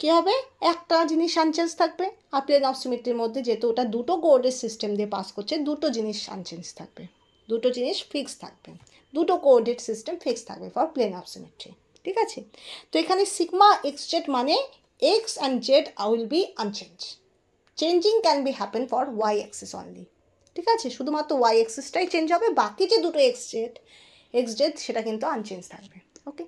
কী হবে, একটা জিনিস আনচেঞ্জ থাকবে, আর প্লেন অফ সিমেট্রির মধ্যে যেহেতু ওটা দুটো কোঅর্ডিনেট সিস্টেম দিয়ে পাস করছে, দুটো জিনিস আনচেঞ্জ থাকবে, দুটো জিনিস ফিক্স থাকবে, দুটো কোঅর্ডিনেট সিস্টেম ফিক্স থাকবে ফর প্লেন অফ সিমেট্রি, ঠিক আছে? তো এখানে সিগমা এক্স জেড মানে X and Z will be unchange, changing can be happen for Y axis only, ঠিক আছে? শুধুমাত্র ওয়াই অ্যাক্সিসটাই চেঞ্জ হবে, বাকি যে দুটো এক্স জেড সেটা কিন্তু আনচেঞ্জ থাকবে, ওকে?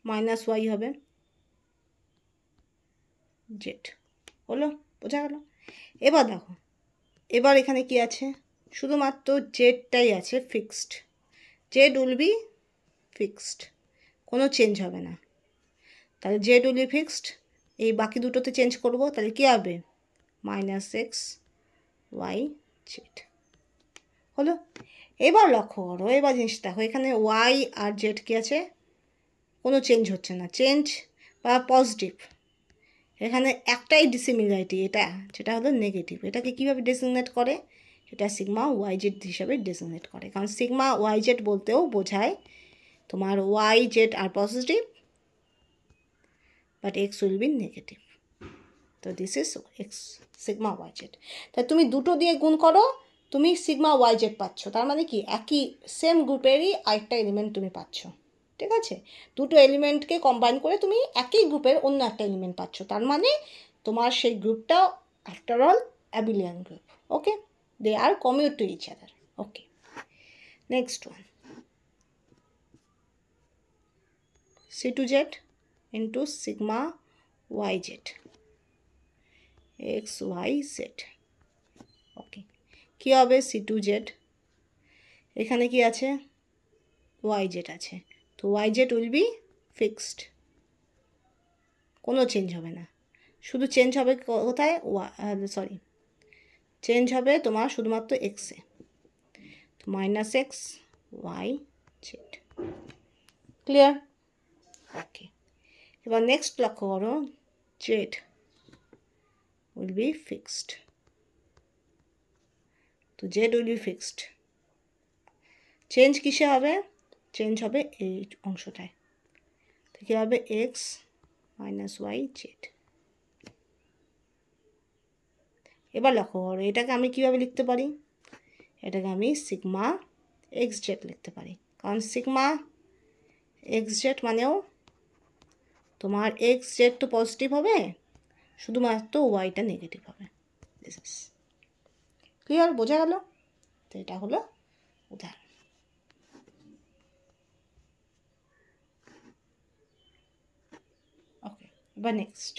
মাইনাস ওয়াই হবে জেড, হলো? বোঝা গেল? এবার দেখো, এবার এখানে কি আছে, শুধুমাত্র জেডটাই আছে fixed, Z will be fixed, কোনো চেঞ্জ হবে না। তাহলে জেড উইল বি ফিক্সড, এই বাকি দুটোতে চেঞ্জ করব, তাহলে কী হবে মাইনাস এক্স ওয়াই জেড, হলো? এবার লক্ষ্য করো, এবার জিনিসটা দেখো, এখানে ওয়াই আর জেড কি আছে, কোনো চেঞ্জ হচ্ছে না, চেঞ্জ বা পজিটিভ, এখানে একটাই ডিসিমিলারিটি, এটা যেটা হলো নেগেটিভ, এটাকে কীভাবে ডেসিগনেট করে, এটা সিগমা ওয়াই জেড হিসাবে ডেসিগনেট করে, কারণ সিগমা ওয়াই জেড বলতেও বোঝায় তোমার Y Z are positive but X will be negative, তো this is X sigma Y Z. তাই তুমি দুটো দিয়ে গুণ করো, তুমি সিগমা ওয়াই জেড পাচ্ছ, তার মানে কি একই সেম গ্রুপেরই আরেকটা এলিমেন্ট তুমি পাচ্ছ, ঠিক আছে? দুটো এলিমেন্টকে কম্বাইন করে তুমি একই গ্রুপের অন্য একটা এলিমেন্ট পাচ্ছ, তার মানে তোমার সেই গ্রুপটা after all abelian group, okay? They are commute to each other, okay? Next one, C2Z into sigma Y Z X Y Z, okay? কী হবে C2Z, এখানে কি আছে ওয়াই জেড আছে, তো Y Z will be fixed, কোনো change হবে না, শুধু চেঞ্জ হবে কোথায়, সরি চেঞ্জ হবে তোমার শুধুমাত্র এক্সে, তো minus X Y Z, clear? Okay, এবার নেক্সট লক্ষ্য করো, জেড উইল বি ফিক্সড, তো Z will be fixed, change কিসে হবে, চেঞ্জ হবে এই অংশটায়, তো কী হবে এক্স মাইনাস ওয়াই জেড। এবার লক্ষ্য করো এটাকে আমি কীভাবে লিখতে পারি, এটাকে আমি সিগমা এক্স জেড লিখতে পারি, কারণ সিগমা এক্স জেড মানেও তোমার এক্স জেড তো পজিটিভ হবে, শুধুমাত্র ওয়াইটা নেগেটিভ হবে। দিস ইজ ক্লিয়ার, বোঝা গেল? তো এটা হলো উদাহরণ। ওকে, এবার নেক্সট,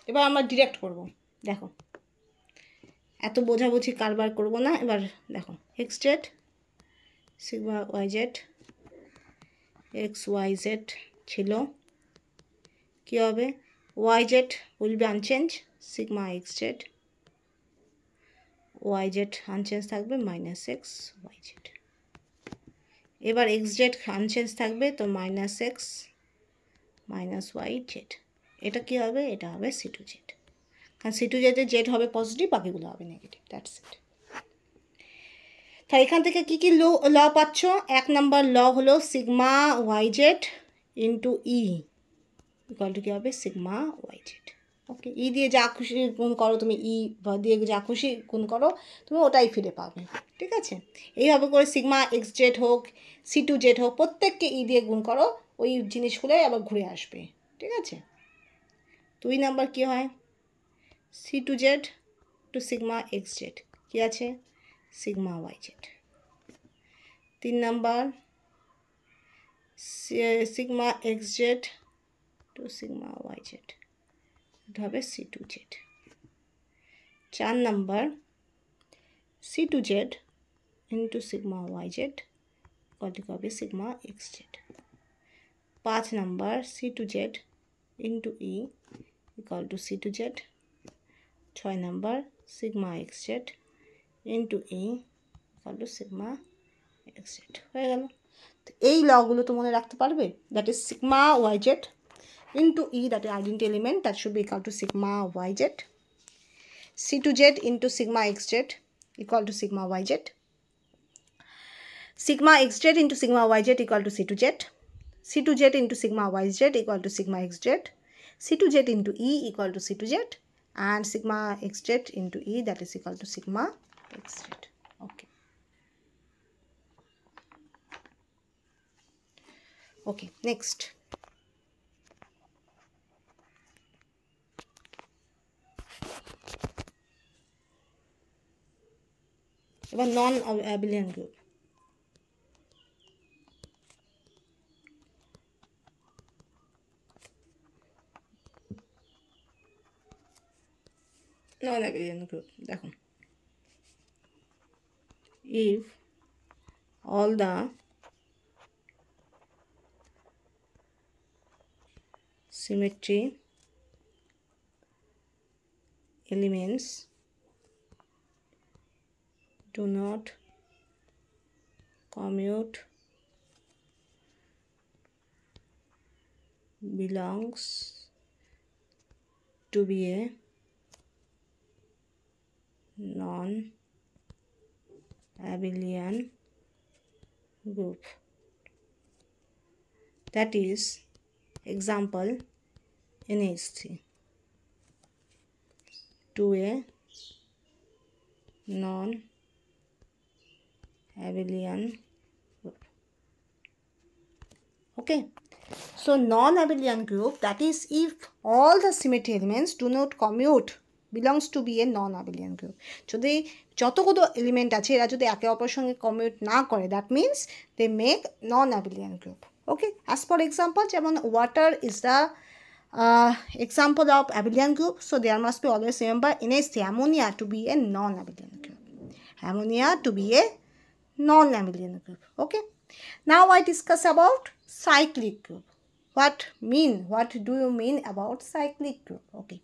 এবার আমরা ডিরেক্ট করব। দেখো এত বোঝাবুঝি কারবার করব না, এবার দেখো X Z sigma Y Z, X Y Z ছিল, কী হবে Y Z will be unchange, sigma X Z, Y Z unchange থাকবে মাইনাস এক্স ওয়াই জেড। এবার এক্স জেড আনচেঞ্জ থাকবে, তো minus X minus Y Z. এটা কী হবে, এটা হবে সি টু জেড, কারণ সি টু জেডে জেড হবে পজিটিভ, বাকিগুলো হবে নেগেটিভ, দ্যাটস ইট। তাই এখান থেকে কী কী ল পাচ্ছ, এক নম্বর ল হলো sigma Y Z into E equal to কী হবে sigma Y Z. Okay, E দিয়ে যা খুশি গুণ করো তুমি, ই দিয়ে যা খুশি গুণ করো তুমি ওটাই ফিরে পাবে, ঠিক আছে? এইভাবে করে সিগমা এক্স জেড হোক সি টু জেড হোক প্রত্যেককে ই দিয়ে গুণ করো, ওই জিনিসগুলোই আবার ঘুরে আসবে, ঠিক আছে? 2 নাম্বার কী হয়, C two Z to sigma X Z, কী আছে sigma Y Z. 3 number sigma X Z to sigma Y Z, এটা হবে C two Z. 4 number C two Z into sigma Y Z কত হবে sigma X Z. 5 number C two Z into E equal to C two Z. 6 number sigma X Z into E equal to sigma X Z. হয়ে গেল। তো এই লগুলো তো মনে রাখতে পারবে, that is sigma Y Z into E, that is identity element, that should be equal to sigma yz. C2z into sigma xz equal to sigma yz. Sigma xz into sigma yz equal to C2z. C2z into sigma yz equal to sigma xz. C2z into E equal to C2z. And sigma xz into E, that is equal to sigma xz. Okay. Okay, next. এবার নন abelian group, নন abelian group দেখো, if all the symmetry elements do not commute belongs to be a non-abelian group. That is example NH3 to a non-abelian group. Okay, so non-abelian group, that is if all the symmetry elements do not commute belongs to be a non-abelian group. যদি যতগুলো element আছে এরা যদি একে অপরের সঙ্গে commute না করে, that means they make non-abelian group. Okay, as for example যেমন water is the example of abelian group, so there must be always remember NH3 ammonia to be a non-abelian group. Ammonia to be a non-abelian group. Okay, now I discuss about cyclic group. What do you mean about cyclic group? Okay,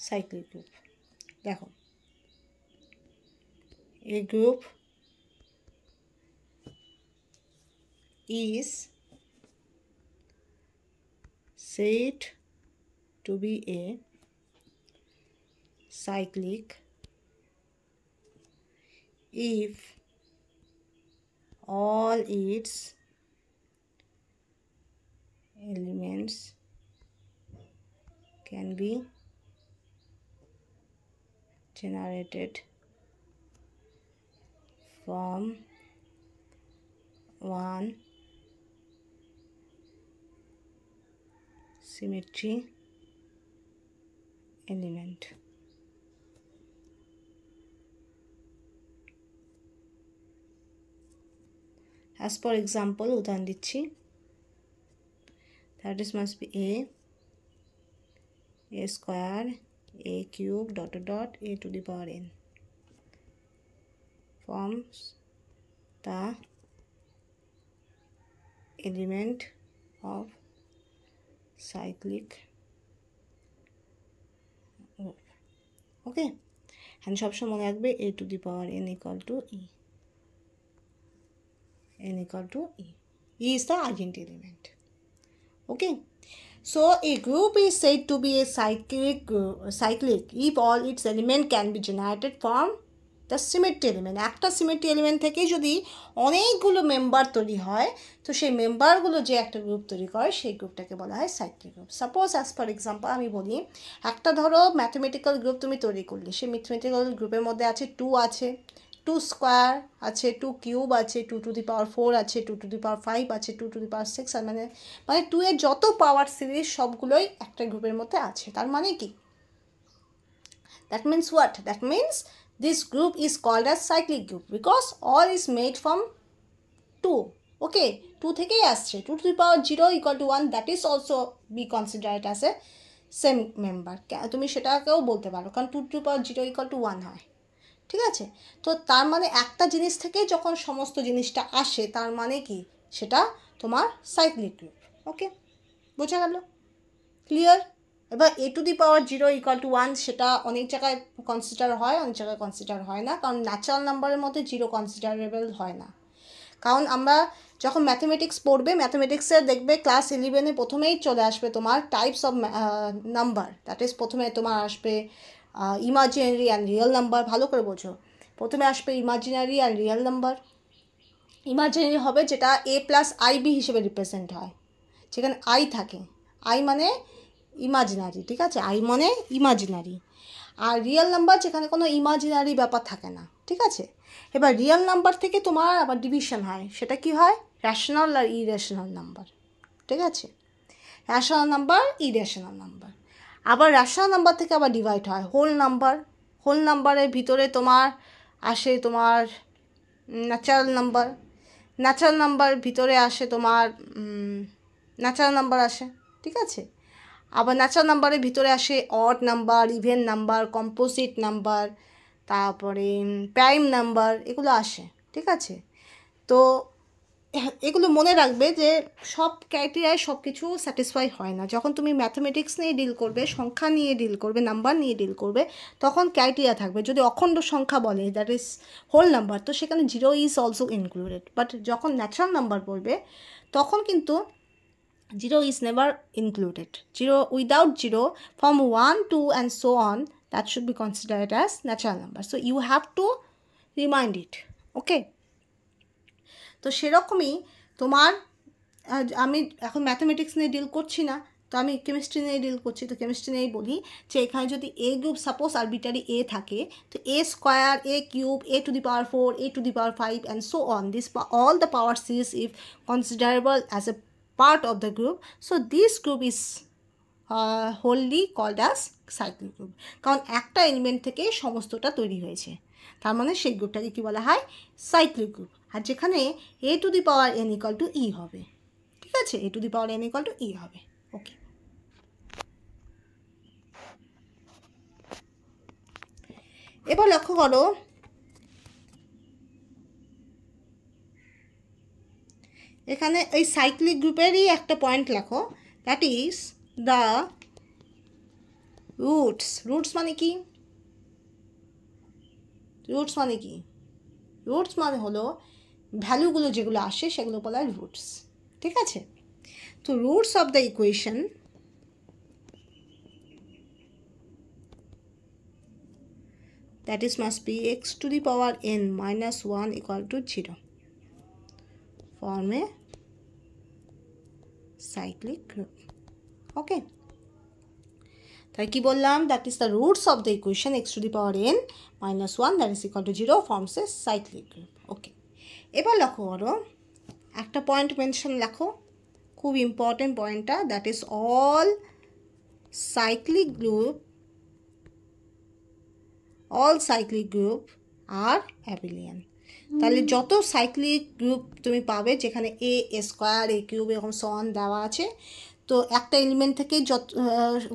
cyclic group দেখো, a group is said to be a cyclic if all its elements can be generated from one symmetry element. As for example, উদাহরণ দিচ্ছি, that is must be a square, a cube, dot dot dot, a to the power n forms the element of cyclic group. Okay, and সবসময় মনে রাখবে a to the power n equal to e. N equal to e. E is the agent element. Okay, so a group is said to be a cyclic if all its element can be generated from the symmetry element. একটা symmetry element থেকে যদি অনেকগুলো member তৈরি হয়, তো সেই মেম্বারগুলো যে একটা গ্রুপ তৈরি করে সেই গ্রুপটাকে বলা হয় cyclic group. Suppose as for example আমি বলি, একটা ধরো ম্যাথমেটিক্যাল গ্রুপ তুমি তৈরি করলে, সেই ম্যাথমেটিক্যাল গ্রুপের মধ্যে আছে 2 আছে, 2 স্কোয়ার আছে, 2 কিউব আছে, 2 to the power 4 আছে, 2 to the power 5 আছে, 2 to the power 6 আর মানে 2 এর যত পাওয়ার সিরিজ সবগুলোই একটা গ্রুপের মধ্যে আছে। তার মানে কি? That means what? That means this group is called as cyclic group because all is made from 2. Okay, 2 থেকেই আসছে, 2 to the power 0 equal to 1, that is also be considered as a same member. তুমি সেটাকেও বলতে পারো, কারণ 2 to the power 0 equal to 1 হয়। ঠিক আছে, তো তার মানে একটা জিনিস থেকে যখন সমস্ত জিনিসটা আসে, তার মানে কি? সেটা তোমার সাইক্লিক গ্রুপ। ওকে, বোঝা গেল? ক্লিয়ার? এবার a to the power 0 equal to 1 সেটা অনেক জায়গায় কনসিডার হয়, অনেক জায়গায় কনসিডার হয় না, কারণ ন্যাচারাল নাম্বারের মধ্যে 0 কনসিডারেবল হয় না। কারণ আমরা যখন ম্যাথমেটিক্স পড়বে, ম্যাথমেটিক্সে দেখবে ক্লাস 11-এ প্রথমেই চলে আসবে তোমার types of number. That is প্রথমে তোমার আসবে ইমাজিনারি অ্যান্ড রিয়েল নাম্বার। ভালো করে বোঝো, প্রথমে আসবে imaginary and real number. Imaginary হবে যেটা a প্লাস IB হিসেবে রিপ্রেজেন্ট হয়, যেখানে আই থাকে, আই মানে ইমাজিনারি। ঠিক আছে, আই মানে ইমাজিনারি। আর রিয়েল নাম্বার যেখানে কোনো ইমাজিনারি ব্যাপার থাকে না। ঠিক আছে, এবার রিয়েল নাম্বার থেকে তোমার আবার ডিভিশন হয়, সেটা কি হয়? র্যাশনাল আর ইরেশনাল নাম্বার। ঠিক আছে, র্যাশনাল নাম্বার, ইরেশনাল নাম্বার। আবার র্যাশনাল নাম্বার থেকে আবার ডিভাইড হয় হোল নাম্বার। হোল নাম্বারের ভিতরে তোমার আসে তোমার ন্যাচারাল নাম্বার, ন্যাচারাল নাম্বার ভিতরে আসে তোমার ন্যাচারাল নাম্বার আসে। ঠিক আছে, আবার ন্যাচারাল নাম্বারের ভিতরে আসে odd number, even number, composite number, তারপরে প্রাইম নাম্বার, এগুলো আসে। ঠিক আছে, তো এগুলো মনে রাখবে যে সব ক্রাইটেরিয়ায় সব কিছু স্যাটিসফাই হয় না। যখন তুমি ম্যাথমেটিক্স নিয়ে ডিল করবে, সংখ্যা নিয়ে ডিল করবে, নাম্বার নিয়ে ডিল করবে, তখন ক্রাইটেরিয়া থাকবে। যদি অখণ্ড সংখ্যা বলে, দ্যাট ইজ হোল নাম্বার, তো সেখানে 0 ইজ অলসো ইনক্লুডেড। বাট যখন ন্যাচারাল নাম্বার বলবে, তখন কিন্তু 0 is never included. 0 without 0 from 1, 2 and so on, that should be considered as natural number. So you have to remind it. Okay, তো সেরকমই তোমার আমি এখন ম্যাথমেটিক্স নিয়ে ডিল করছি না, তো আমি কেমিস্ট্রি নিয়ে ডিল করছি। তো কেমিস্ট্রি নিয়েই বলি যে এখানে যদি a group suppose arbitrary A থাকে, তো A square, A cube, a to the power 4, a to the power 5 and so on, this all the power series if considerable as a part of the group, so this group is wholly called as cyclic group, কারণ একটা element থেকে সমস্তটা তৈরি হয়েছে, তার মানে সেই গ্রুপটাকে কী বলা হয়? Cyclic group. আর যেখানে a to the power n equal to e হবে। ঠিক আছে, a to the power n equal to e হবে। ওকে, এবার লক্ষ্য করো, এখানে এই সাইক্লিক গ্রুপেরই একটা পয়েন্ট লেখো, that is the roots. Roots মানে কি? রুটস মানে কি? রুটস মানে হলো ভ্যালুগুলো যেগুলো আসে সেগুলো বলা হয় রুটস। ঠিক আছে, তো roots of the equation, that is must be x to the power n minus 1 equal to 0 form a cyclic group. Okay, তাই কি বললাম, that is the roots of the equation x to the power n minus 1 that is equal to 0 forms a cyclic group. Okay, এবার লক্ষ্য করো একটা point mention লেখো, খুব important পয়েন্টটা, that is all cyclic group are abelian. তাহলে যত cyclic group তুমি পাবে যেখানে এ স্কোয়ার এ কিউব এরকম সমান দেওয়া আছে, তো একটা এলিমেন্ট থেকে যত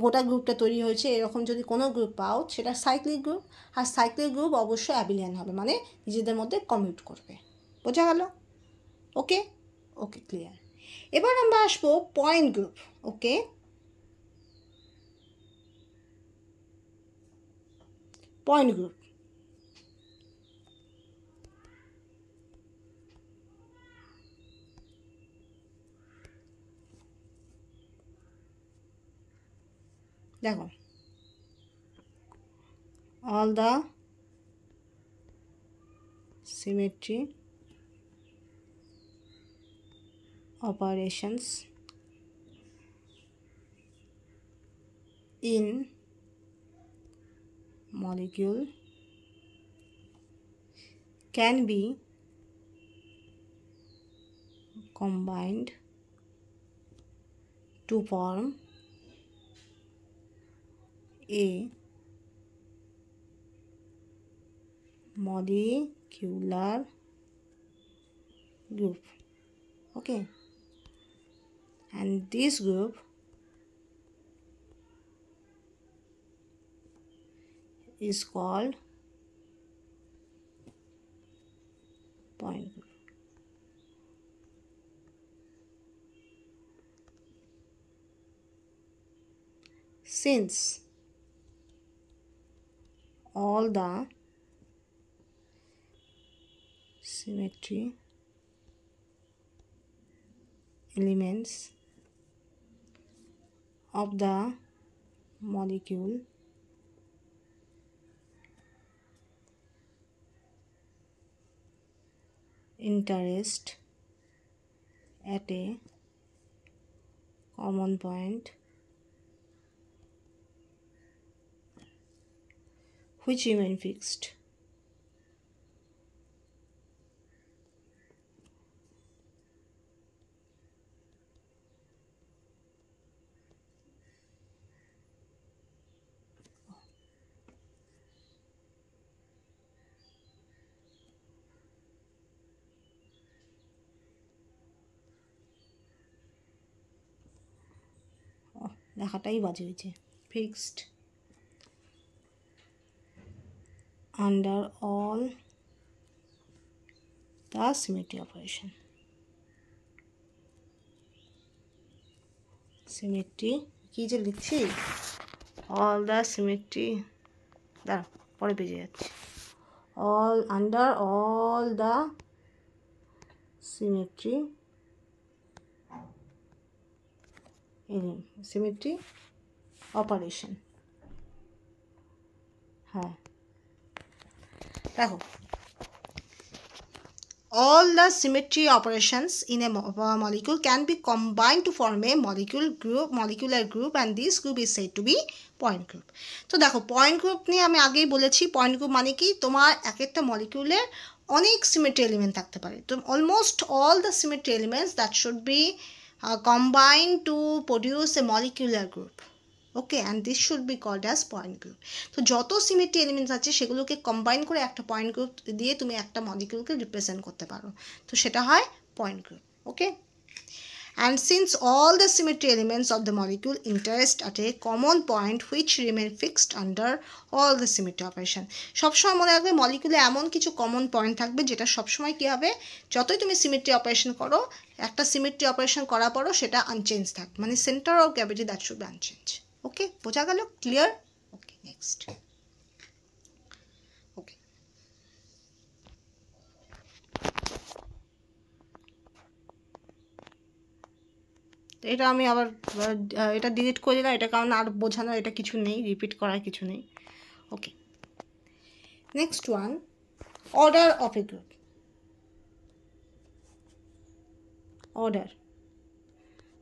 গোটা গ্রুপটা তৈরি হয়েছে এরকম যদি কোনো গ্রুপ পাও সেটা সাইক্লিক গ্রুপ, আর সাইক্লিক গ্রুপ অবশ্যই অ্যাবিলিয়ান হবে, মানে নিজেদের মধ্যে কমিউট করবে। বোঝা গেল? ওকে ওকে, ক্লিয়ার। এবার আমরা আসবো পয়েন্ট গ্রুপ। ওকে, পয়েন্ট গ্রুপ দেখো, all the symmetry operations in molecule can be combined to form a molecular group. Okay, and this group is called point group. Since all the symmetry elements of the molecule interest at a common point which remain fixed. লেখাটাই বাজে হয়েছে, fixed under all the symmetry operation. Symmetry কি যে লিখছি, all the symmetry, দাঁড়া পরে পেজে যাচ্ছে, all under all the symmetry operation. হ্যাঁ দেখো, all the symmetry operations in a molecule can be combined to form a molecular group, and this group is said to be point group. তো দেখো, point group নিয়ে আমি আগেই বলেছি, point group মানে কি, তোমার এক একটা মলিকিউলের অনেক সিমেট্রি এলিমেন্ট থাকতে পারে, তো almost all the symmetry elements that should be combined to produce a molecular group. Okay, and this should be called as point group. তো যত সিমেট্রি এলিমেন্টস আছে সেগুলোকে কম্বাইন করে একটা পয়েন্ট গ্রুপ দিয়ে তুমি একটা মলিকিউলকে রিপ্রেজেন্ট করতে পারো, তো সেটা হয় point group. Okay, and since all the symmetry elements of the molecule interest at a common point which remain fixed under all the symmetry operation. সবসময় মনে রাখবে মলিকিউলে এমন কিছু কমন পয়েন্ট থাকবে যেটা সবসময় কী হবে, যতই তুমি সিমেট্রি অপারেশন করো, একটা সিমেট্রি অপারেশন করার পরও সেটা আনচেঞ্জ থাকবে, মানে center of gravity that should be unchange. Okay, বোঝা গেল? ক্লিয়ার? Okay, next. ওকে, এটা আমি আবার এটা ডিলিট করে দিলাম, এটা কারণ আর বোঝানোর এটা কিছু নেই, রিপিট করার কিছু নেই। ওকে, Next one, order of a group. Order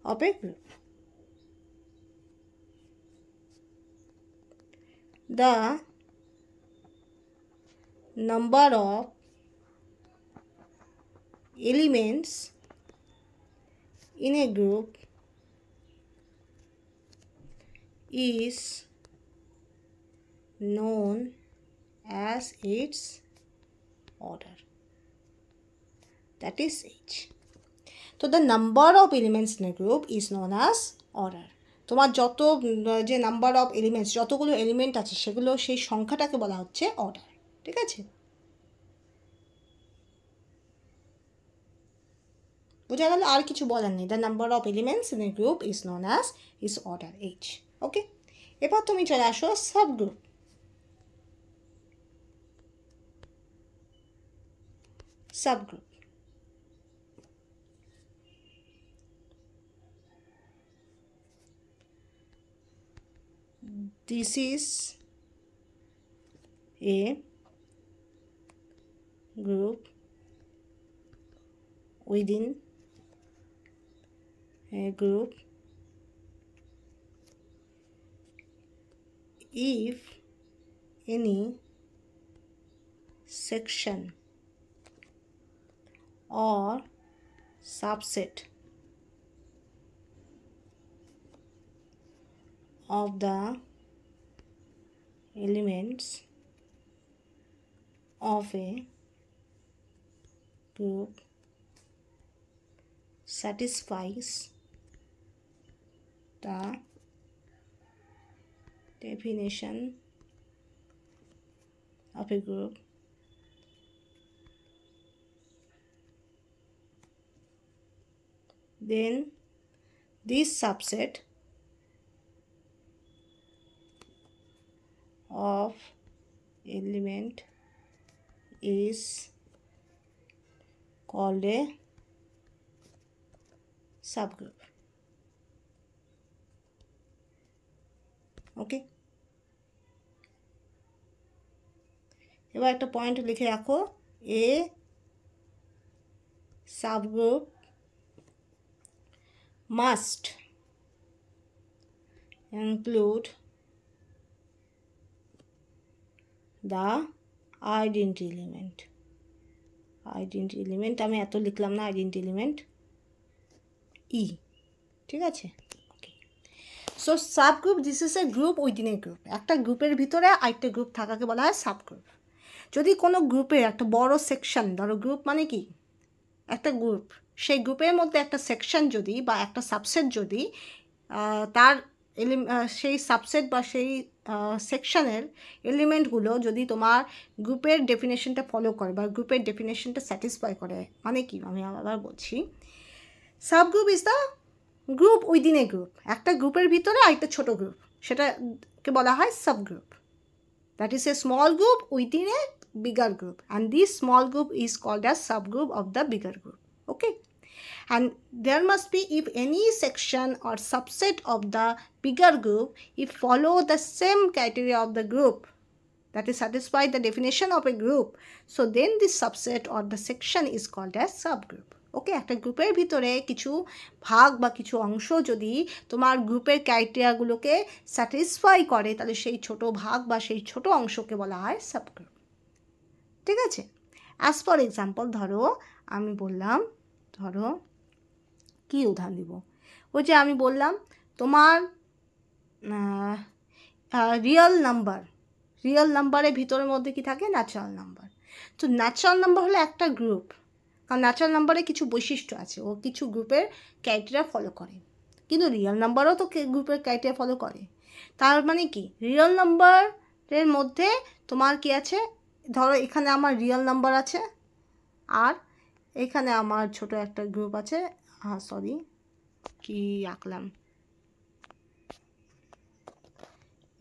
of a group. The number of elements in a group is known as its order. That is H. So the number of elements in a group is known as order. তোমার যত যে number of elements, যতগুলো element আছে সেগুলো সেই সংখ্যাটাকে বলা হচ্ছে অর্ডার। ঠিক আছে, বোঝা গেল? আর কিছু বলার নেই। The number of elements in a group is known as is order H. Okay, এবার তুমি চলে আসো subgroup. Subgroup, this is a group within a group if any section or subset of the elements of a group satisfies the definition of a group, then this subset of element is called a subgroup. Okay, এবার একটা point লিখে রাখো, a subgroup must include the identity element. Identity element আমি এত লিখলাম না, identity element E। ঠিক আছে, okay. So subgroup, this is a group within a group. একটা গ্রুপের ভিতরে আরেকটা গ্রুপ থাকাকে বলা হয় সাবগ্রুপ। যদি কোনো গ্রুপের একটা বড় সেকশন, ধরো গ্রুপ মানে কি একটা গ্রুপ, সেই গ্রুপের মধ্যে একটা সেকশন যদি বা একটা সাবসেট যদি তার সেই সাবসেট বা সেই সেকশনের এলিমেন্টগুলো যদি তোমার গ্রুপের ডেফিনেশনটা ফলো করে বা গ্রুপের ডেফিনেশনটা স্যাটিসফাই করে, মানে কি আমি আবার বলছি, subgroup is the group within a group. একটা গ্রুপের ভিতরে আরেকটা ছোট গ্রুপ, সেটাকে বলা হয় subgroup. That is a small group within A bigger group, and this small group is called as subgroup of the bigger group. Okay, and there must be, if any section or subset of the bigger group if follow the same criteria of the group, that is satisfy the definition of a group, so then this subset or the section is called as subgroup. ওকে, একটা গ্রুপের ভিতরে কিছু ভাগ বা কিছু অংশ যদি তোমার গ্রুপের ক্রাইটেরিয়াগুলোকে স্যাটিসফাই করে, তাহলে সেই ছোট ভাগ বা সেই ছোট অংশকে বলা হয় সাবগ্রুপ। ঠিক আছে, অ্যাজ ফর এক্সাম্পল ধরো আমি বললাম, ধরো কি উদাহরণ দিব, ওই যে আমি বললাম তোমার রিয়েল নাম্বারের ভিতরের মধ্যে কি থাকে, ন্যাচারাল নাম্বার। তো ন্যাচারাল নাম্বার হলো একটা গ্রুপ, কারণ ন্যাচারাল নাম্বারে কিছু বৈশিষ্ট্য আছে, ও কিছু গ্রুপের ক্রাইটেরিয়া ফলো করে, কিন্তু রিয়েল নাম্বারও তো গ্রুপের ক্রাইটেরিয়া ফলো করে। তার মানে কি, রিয়েল নাম্বারের মধ্যে তোমার কি আছে, ধরো এখানে আমার রিয়েল নাম্বার আছে আর এখানে আমার ছোট একটা গ্রুপ আছে, সরি কি আঁকলাম,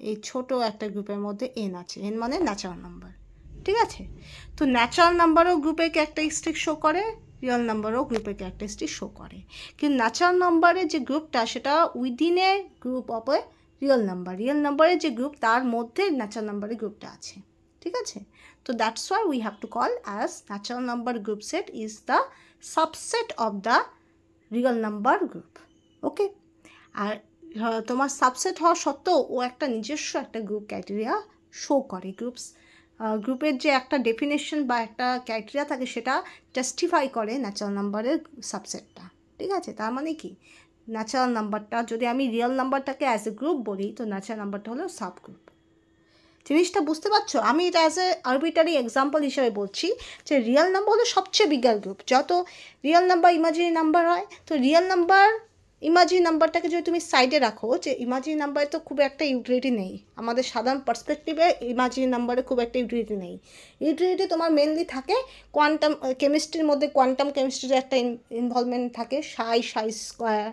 এই ছোট একটা গ্রুপের মধ্যে এন আছে, এন মানে ন্যাচারাল নাম্বার। ঠিক আছে, তো ন্যাচারাল নাম্বারও গ্রুপের ক্যারেক্টারিস্টিক শো করে, রিয়েল নাম্বারও গ্রুপের ক্যারেক্টারিস্টিক শো করে, কিন্তু ন্যাচারাল নাম্বারের যে গ্রুপটা সেটা within a group of a real নাম্বারের যে গ্রুপ তার মধ্যে ন্যাচারাল নাম্বারের গ্রুপটা আছে। ঠিক আছে? তো that's why we have to call as natural number group set is the subset of the real number group. Okay, আর তোমার সাবসেট হওয়া সত্ত্বেও ও একটা নিজস্ব একটা গ্রুপ ক্রাইটেরিয়া শো করে। গ্রুপের যে একটা ডেফিনেশন বা একটা ক্রাইটেরিয়া থাকে সেটা জাস্টিফাই করে ন্যাচারাল নাম্বারের সাবসেটটা। ঠিক আছে, তার মানে কি ন্যাচারাল নাম্বারটা যদি আমি রিয়েল নাম্বারটাকে অ্যাজ এ গ্রুপ বলি, তো ন্যাচারাল নাম্বারটা হলো সাব গ্রুপ। জিনিসটা বুঝতে পারছো? আমি এটা অ্যাজ এ আরবিটারি এক্সাম্পল হিসেবে বলছি যে রিয়েল নাম্বার হলো সবচেয়ে বিগার গ্রুপ। যত রিয়েল নাম্বার ইমাজিনারি নাম্বার হয়, তো রিয়েল নাম্বার ইমাজিনারি নাম্বারটাকে যদি তুমি সাইডে রাখো, যে ইমাজিনারি নাম্বারে তো খুব একটা ইউটিলিটি নেই, আমাদের সাধারণ পার্সপেক্টিভে ইমাজিনারি নাম্বারে খুব একটা ইউটিলিটি নেই। ইউটিলিটি তোমার মেনলি থাকে কোয়ান্টাম কেমিস্ট্রির মধ্যে, কোয়ান্টাম কেমিস্ট্রির একটা ইনভলভমেন্ট থাকে, সাই স্কোয়ার,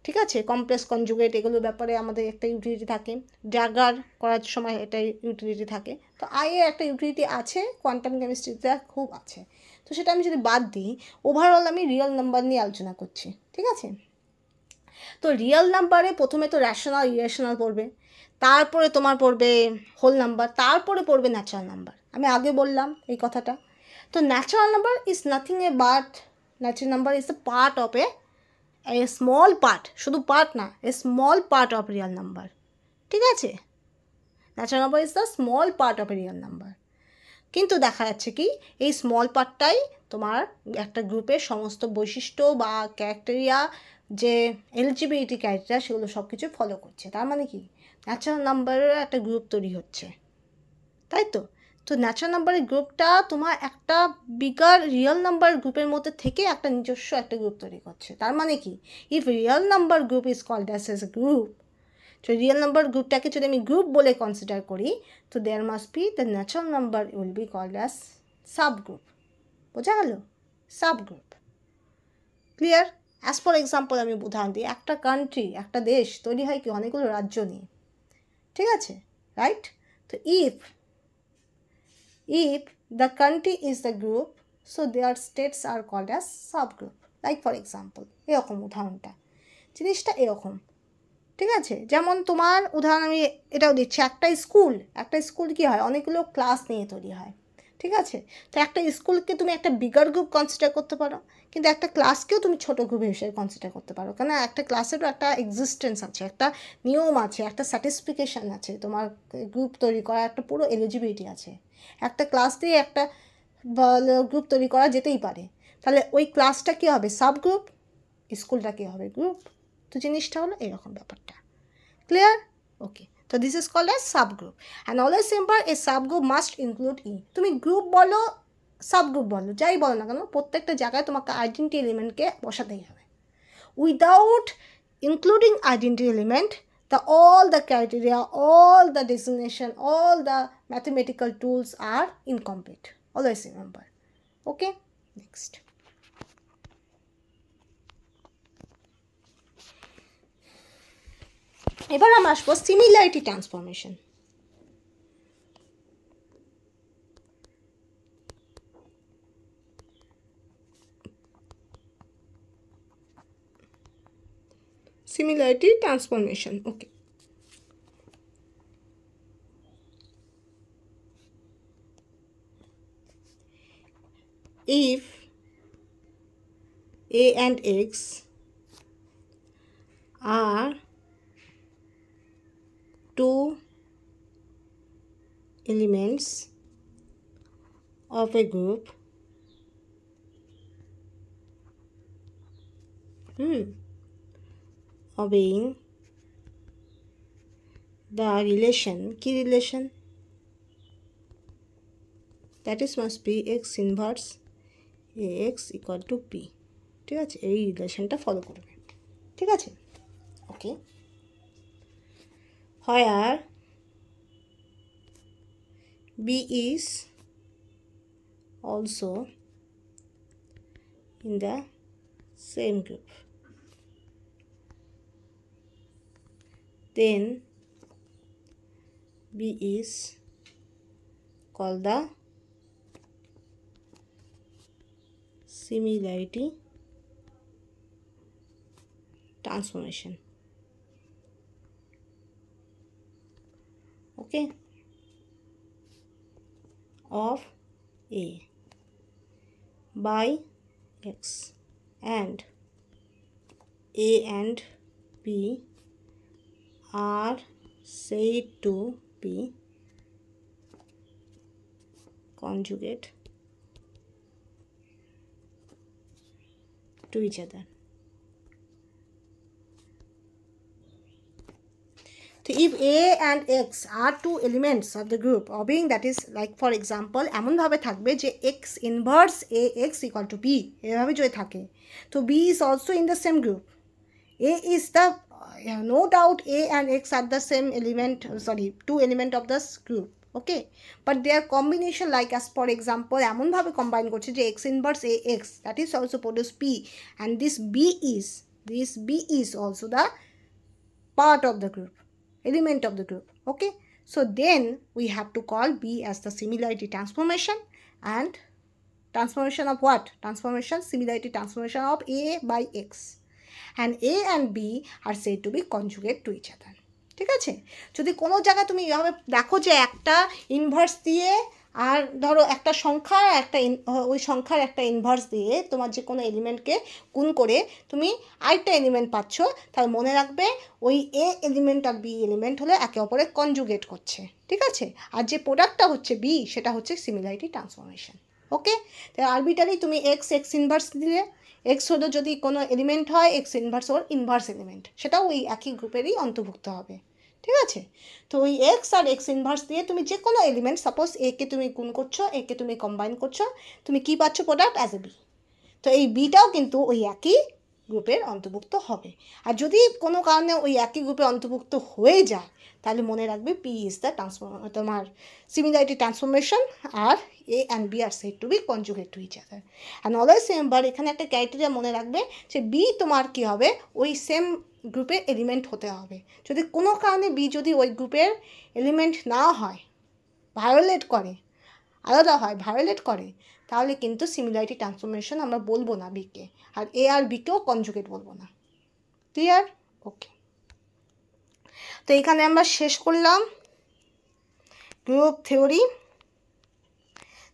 ঠিক আছে, কমপ্লেক্স কনজুগেট, এগুলোর ব্যাপারে আমাদের একটা ইউটিলিটি থাকে, জাগার করার সময় একটা ইউটিলিটি থাকে। তো আইয়ের একটা ইউটিলিটি আছে, কোয়ান্টাম কেমিস্ট্রিতে খুব আছে। তো সেটা আমি যদি বাদ দিই, ওভারঅল আমি রিয়েল নাম্বার নিয়ে আলোচনা করছি। ঠিক আছে, তো রিয়েল নাম্বারে প্রথমে তো র্যাশনাল ইরেশনাল পড়বে, তারপরে তোমার পড়বে হোল নাম্বার, তারপরে পড়বে ন্যাচারাল নাম্বার। আমি আগে বললাম এই কথাটা। তো natural number is nothing a but, natural number is the part of a small part, শুধু পার্ট না, a small part of real number. ঠিক আছে, natural number is the small part of a real number. কিন্তু দেখা যাচ্ছে কি এই small পার্টটাই তোমার একটা গ্রুপের সমস্ত বৈশিষ্ট্য বা ক্যারেক্টেরিয়া, যে এলিজিবিলিটি ক্রাইটেরিয়া, সেগুলো সব কিছু ফলো করছে। তার মানে কি ন্যাচারাল নাম্বারের একটা গ্রুপ তৈরি হচ্ছে, তাই তো? তো ন্যাচারাল নাম্বারের গ্রুপটা তোমার একটা বিগার রিয়েল নাম্বার গ্রুপের মধ্যে থেকে একটা নিজস্ব একটা গ্রুপ তৈরি করছে। তার মানে কি if real number group is called as a group, তো রিয়েল নাম্বার গ্রুপটাকে যদি আমি গ্রুপ বলে কনসিডার করি, তো there must be the natural number will be called as sub group. বোঝা গেল? Sub group. Clear? As for example আমি উদাহরণ দিই, একটা কান্ট্রি, একটা দেশ তৈরি হয় কি অনেকগুলো রাজ্য নিয়ে। ঠিক আছে, রাইট? তো if the country is the group, so their states are called as subgroup. Like for example, এরকম উদাহরণটা, জিনিসটা এরকম। ঠিক আছে, যেমন তোমার উদাহরণ আমি এটাও দিচ্ছি, একটা স্কুল কী হয়, অনেকগুলো ক্লাস নিয়ে তৈরি হয়। ঠিক আছে, তো একটা স্কুলকে তুমি একটা বিগার গ্রুপ কনসিডার করতে পারো, কিন্তু একটা ক্লাসকেও তুমি ছোটো গ্রুপ হিসেবে কনসিডার করতে পারো, কেন একটা ক্লাসেরও একটা এক্সিস্টেন্স আছে, একটা নিয়ম আছে, একটা স্যাটিসফিকেশান আছে, তোমার গ্রুপ তৈরি করা একটা পুরো এলিজিবিলিটি আছে। একটা ক্লাস দিয়ে একটা গ্রুপ তৈরি করা যেতেই পারে, তাহলে ওই ক্লাসটা কী হবে, সাব গ্রুপ, স্কুলটা কী হবে, গ্রুপ। তো জিনিসটা হলো এরকম ব্যাপারটা। ক্লিয়ার? ওকে, তো this is called as subgroup. And always remember a subgroup must include E. তুমি গ্রুপ বলো, সাবগ্রুপ বলো, যাই বলো না কেন, প্রত্যেকটা জায়গায় তোমাকে আইডেন্টি এলিমেন্টকে বসাতেই হবে। Without including identity element, all the criteria, all the designation, all the mathematical tools are incomplete. Always remember. Okay, next. এবার আমরা আসবো similarity transformation. Similarity transformation. Okay. If A and X are two elements of a group, obeying the relation, key relation, that is must be x inverse ax equal to p. ঠিক আছে, এই রিলেশনটা follow করবে। ঠিক আছে, ওকে। where b is also in the same group, then B is called the similarity transformation. Okay. of A by X and A and B are said to be conjugate to each other. So if A and X are two elements of the group obeying, that is like for example এমন ভাবে থাকবে যে X inverse AX equal to B এভাবে যদি থাকে, তো B is also in the same group. A is the no doubt A and X are the same element, two element of this group, okay, but their combination, like as for example এমন ভাবে combine করছে যে X inverse AX, that is also produce P, and this B is also the part of the group, element of the group, okay. So then we have to call B as the similarity transformation, and transformation of what? Similarity transformation of A by X, and A and B are said to be conjugate to each other. ঠিক আছে, যদি কোনো জায়গায় তুমি এভাবে দেখো যে একটা ইনভার্স দিয়ে আর ধরো একটা সংখ্যা ওই সংখ্যার একটা ইনভার্স দিয়ে তোমার যে কোনো এলিমেন্টকে গুণ করে তুমি আরেকটা এলিমেন্ট পাচ্ছ, তাহলে মনে রাখবে ওই এ এলিমেন্ট আর বি এলিমেন্ট হলে একে অপরে কনজুগেট করছে, ঠিক আছে। আর যে প্রোডাক্টটা হচ্ছে বি, সেটা হচ্ছে সিমিলারিটি ট্রান্সফরমেশন, ওকে। তাই আরবিটারি তুমি এক্স ইনভার্স দিলে, এক্স হলো যদি কোনো এলিমেন্ট হয় এক্স ইনভার্স ওর ইনভার্স এলিমেন্ট, সেটাও ওই একই গ্রুপেরই অন্তর্ভুক্ত হবে, ঠিক আছে। তো ওই এক্স আর এক্স ইনভার্স দিয়ে তুমি যে কোনো এলিমেন্ট, সাপোজ একে তুমি গুণ করছো, একে তুমি কম্বাইন করছো, তুমি কি পাচ্ছ? Product as A B. তো এই বিটাও কিন্তু ওই একই গ্রুপের অন্তর্ভুক্ত হবে। আর যদি কোনো কারণে ওই একই গ্রুপে অন্তর্ভুক্ত হয়ে যায়, তাহলে মনে রাখবে পি ইজ দ্য তোমার সিমিলারিটি ট্রান্সফরমেশন, আর A and B are said to be conjugate to each other. And always remember, এখানে একটা ক্রাইটেরিয়া মনে রাখবে যে বি তোমার কি হবে? ওই সেম গ্রুপের এলিমেন্ট হতে হবে। যদি কোনো কারণে বি যদি ওই গ্রুপের এলিমেন্ট না হয়, ভায়োলেট করে, আলাদা হয়, ভায়োলেট করে, তাহলে কিন্তু সিমিলারিটি ট্রান্সফরমেশন আমরা বলবো না বিকে, আর এ আর বিকেও কনজুগেট বলবো না। ক্লিয়ার? ওকে, তো এখানে আমরা শেষ করলাম group theory.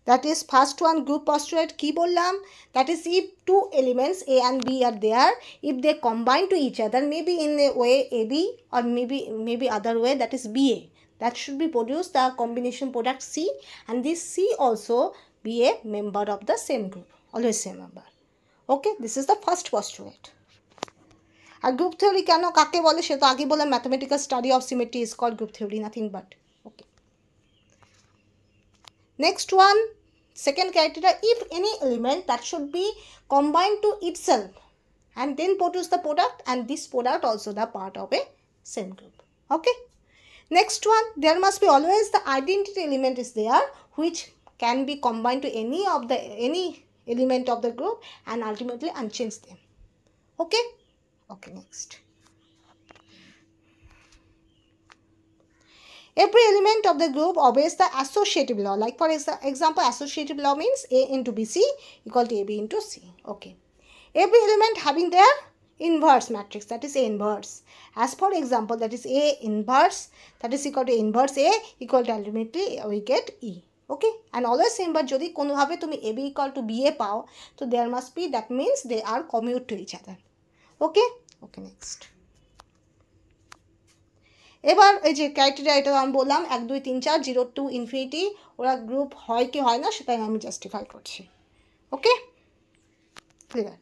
That is first one, group postulate কি বললাম? That is if two elements A and B are there, if they combine to each other, maybe in a way AB or maybe other way, that is BA, that should be produce the combination product C, and this C also be a member of the same group, always same member, okay. This is the first postulate. আর group theory কেন কাকে বলে সে তো আগে বললাম, mathematical study of symmetry is called group theory, nothing but, okay. Next one, second criteria, if any element that should be combined to itself and then produce the product, and this product also the part of a same group, okay. Next one, there must be always the identity element is there which can be combined to any element of the group and ultimately unchange them, okay. Okay, next. Every element of the group obeys the associative law. Like for example, associative law means A into BC equal to AB into C. Okay. Every element having their inverse matrix, that is A inverse. As for example, that is A inverse, that is equal to inverse A equal to ultimately we get E. Okay. And always same, but jodi kono bhabe tumi AB equal to BA pao, so there must be, that means they are commute to each other. Okay. Okay, next. এবার এই যে criteria, এটা আমি বললাম 1 2 3 4 0 to infinity, ওরা group হয় কি হয় না সেটাই আমি জাস্টিফাই করছি, ওকে, ক্লিয়ার।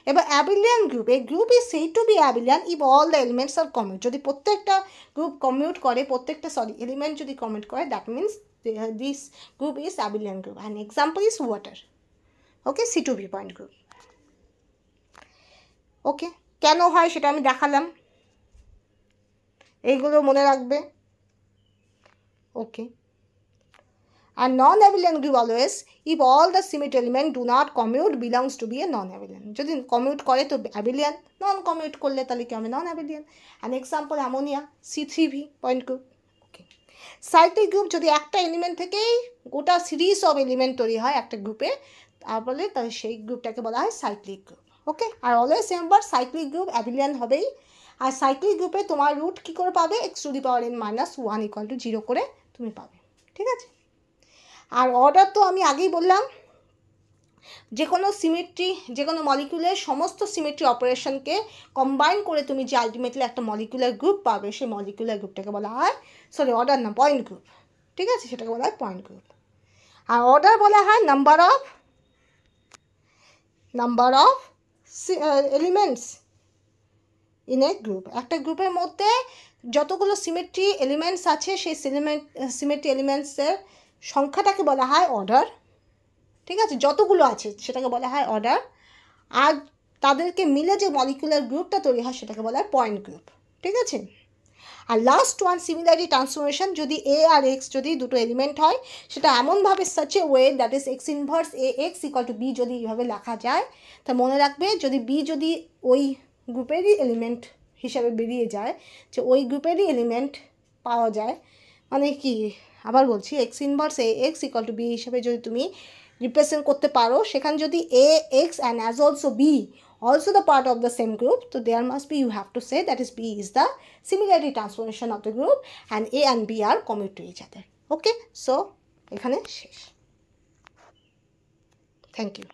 এবার অ্যাবিলিয়ান গ্রুপ, এই group is said to be abelian if all the elements are commute. যদি প্রত্যেকটা গ্রুপ কমিউট করে, এলিমেন্ট যদি কমিউট করে, that means this group is abelian group. And example is water, okay, C2B point group, okay. কেন হয় সেটা আমি দেখালাম, এইগুলো মনে রাখবে, ওকে। আর non abelian group always if all the symmetry element do not commute belongs to B A নন অ্যাবিলিয়ান। যদি কমিউট করে তো অ্যাবিলিয়ান, নন কমিউট করলে তাহলে কি হবে? Non abelian. And example ammonia, C3V point group, okay. Cyclic group, যদি একটা এলিমেন্ট থেকেই গোটা সিরিজ অফ এলিমেন্ট তৈরি হয় একটা গ্রুপে, তাহলে সেই গ্রুপটাকে বলা হয় cyclic group, okay. Are always remember, cyclic group অ্যাবিলিয়ান হবেই। আর সাইক্লিক গ্রুপে তোমার রুট কী করে পাবে? x⁻n - 1 = 0 করে তুমি পাবে, ঠিক আছে। আর অর্ডার তো আমি আগেই বললাম, যে কোনো সিমেট্রি, যে কোনো মলিকুলের সমস্ত সিমেট্রি অপারেশনকে কম্বাইন করে তুমি যে আলটিমেটলি একটা মলিকুলার গ্রুপ পাবে, সেই মলিকুলার গ্রুপটাকে বলা হয়, সরি অর্ডার না, পয়েন্ট গ্রুপ, ঠিক আছে, সেটাকে বলা হয় পয়েন্ট গ্রুপ। আর অর্ডার বলা হয় number of elements in a group. একটা গ্রুপের মধ্যে যতগুলো সিমেট্রি এলিমেন্টস আছে, সেই সিমেট্রি এলিমেন্টসের সংখ্যাটাকে বলা হয় অর্ডার, ঠিক আছে, যতগুলো আছে সেটাকে বলা হয় অর্ডার। আর তাদেরকে মিলে যে মলিকুলার গ্রুপটা তৈরি হয় সেটাকে বলা হয় পয়েন্ট গ্রুপ, ঠিক আছে। আর লাস্ট ওয়ান, সিমিলারিটি ট্রান্সফরমেশন, যদি এ আর এক্স যদি দুটো এলিমেন্ট হয়, সেটা এমনভাবে such a way that is x inverse A x equal to b যদি এইভাবে লেখা যায়, তা মনে রাখবে যদি বি যদি ওই গ্রুপেরই এলিমেন্ট হিসাবে বেরিয়ে যায়, যে ওই গ্রুপেরই এলিমেন্ট পাওয়া যায়, মানে কি, আবার বলছি, X inverse A x equal to B হিসাবে যদি তুমি রিপ্রেজেন্ট করতে পারো, সেখানে যদি A X and as also B also the part of the same group, so there must be, you have to say that is B is the similarity transformation of the group and A and B are commute to each other. Okay, so এখানে শেষ। Thank you.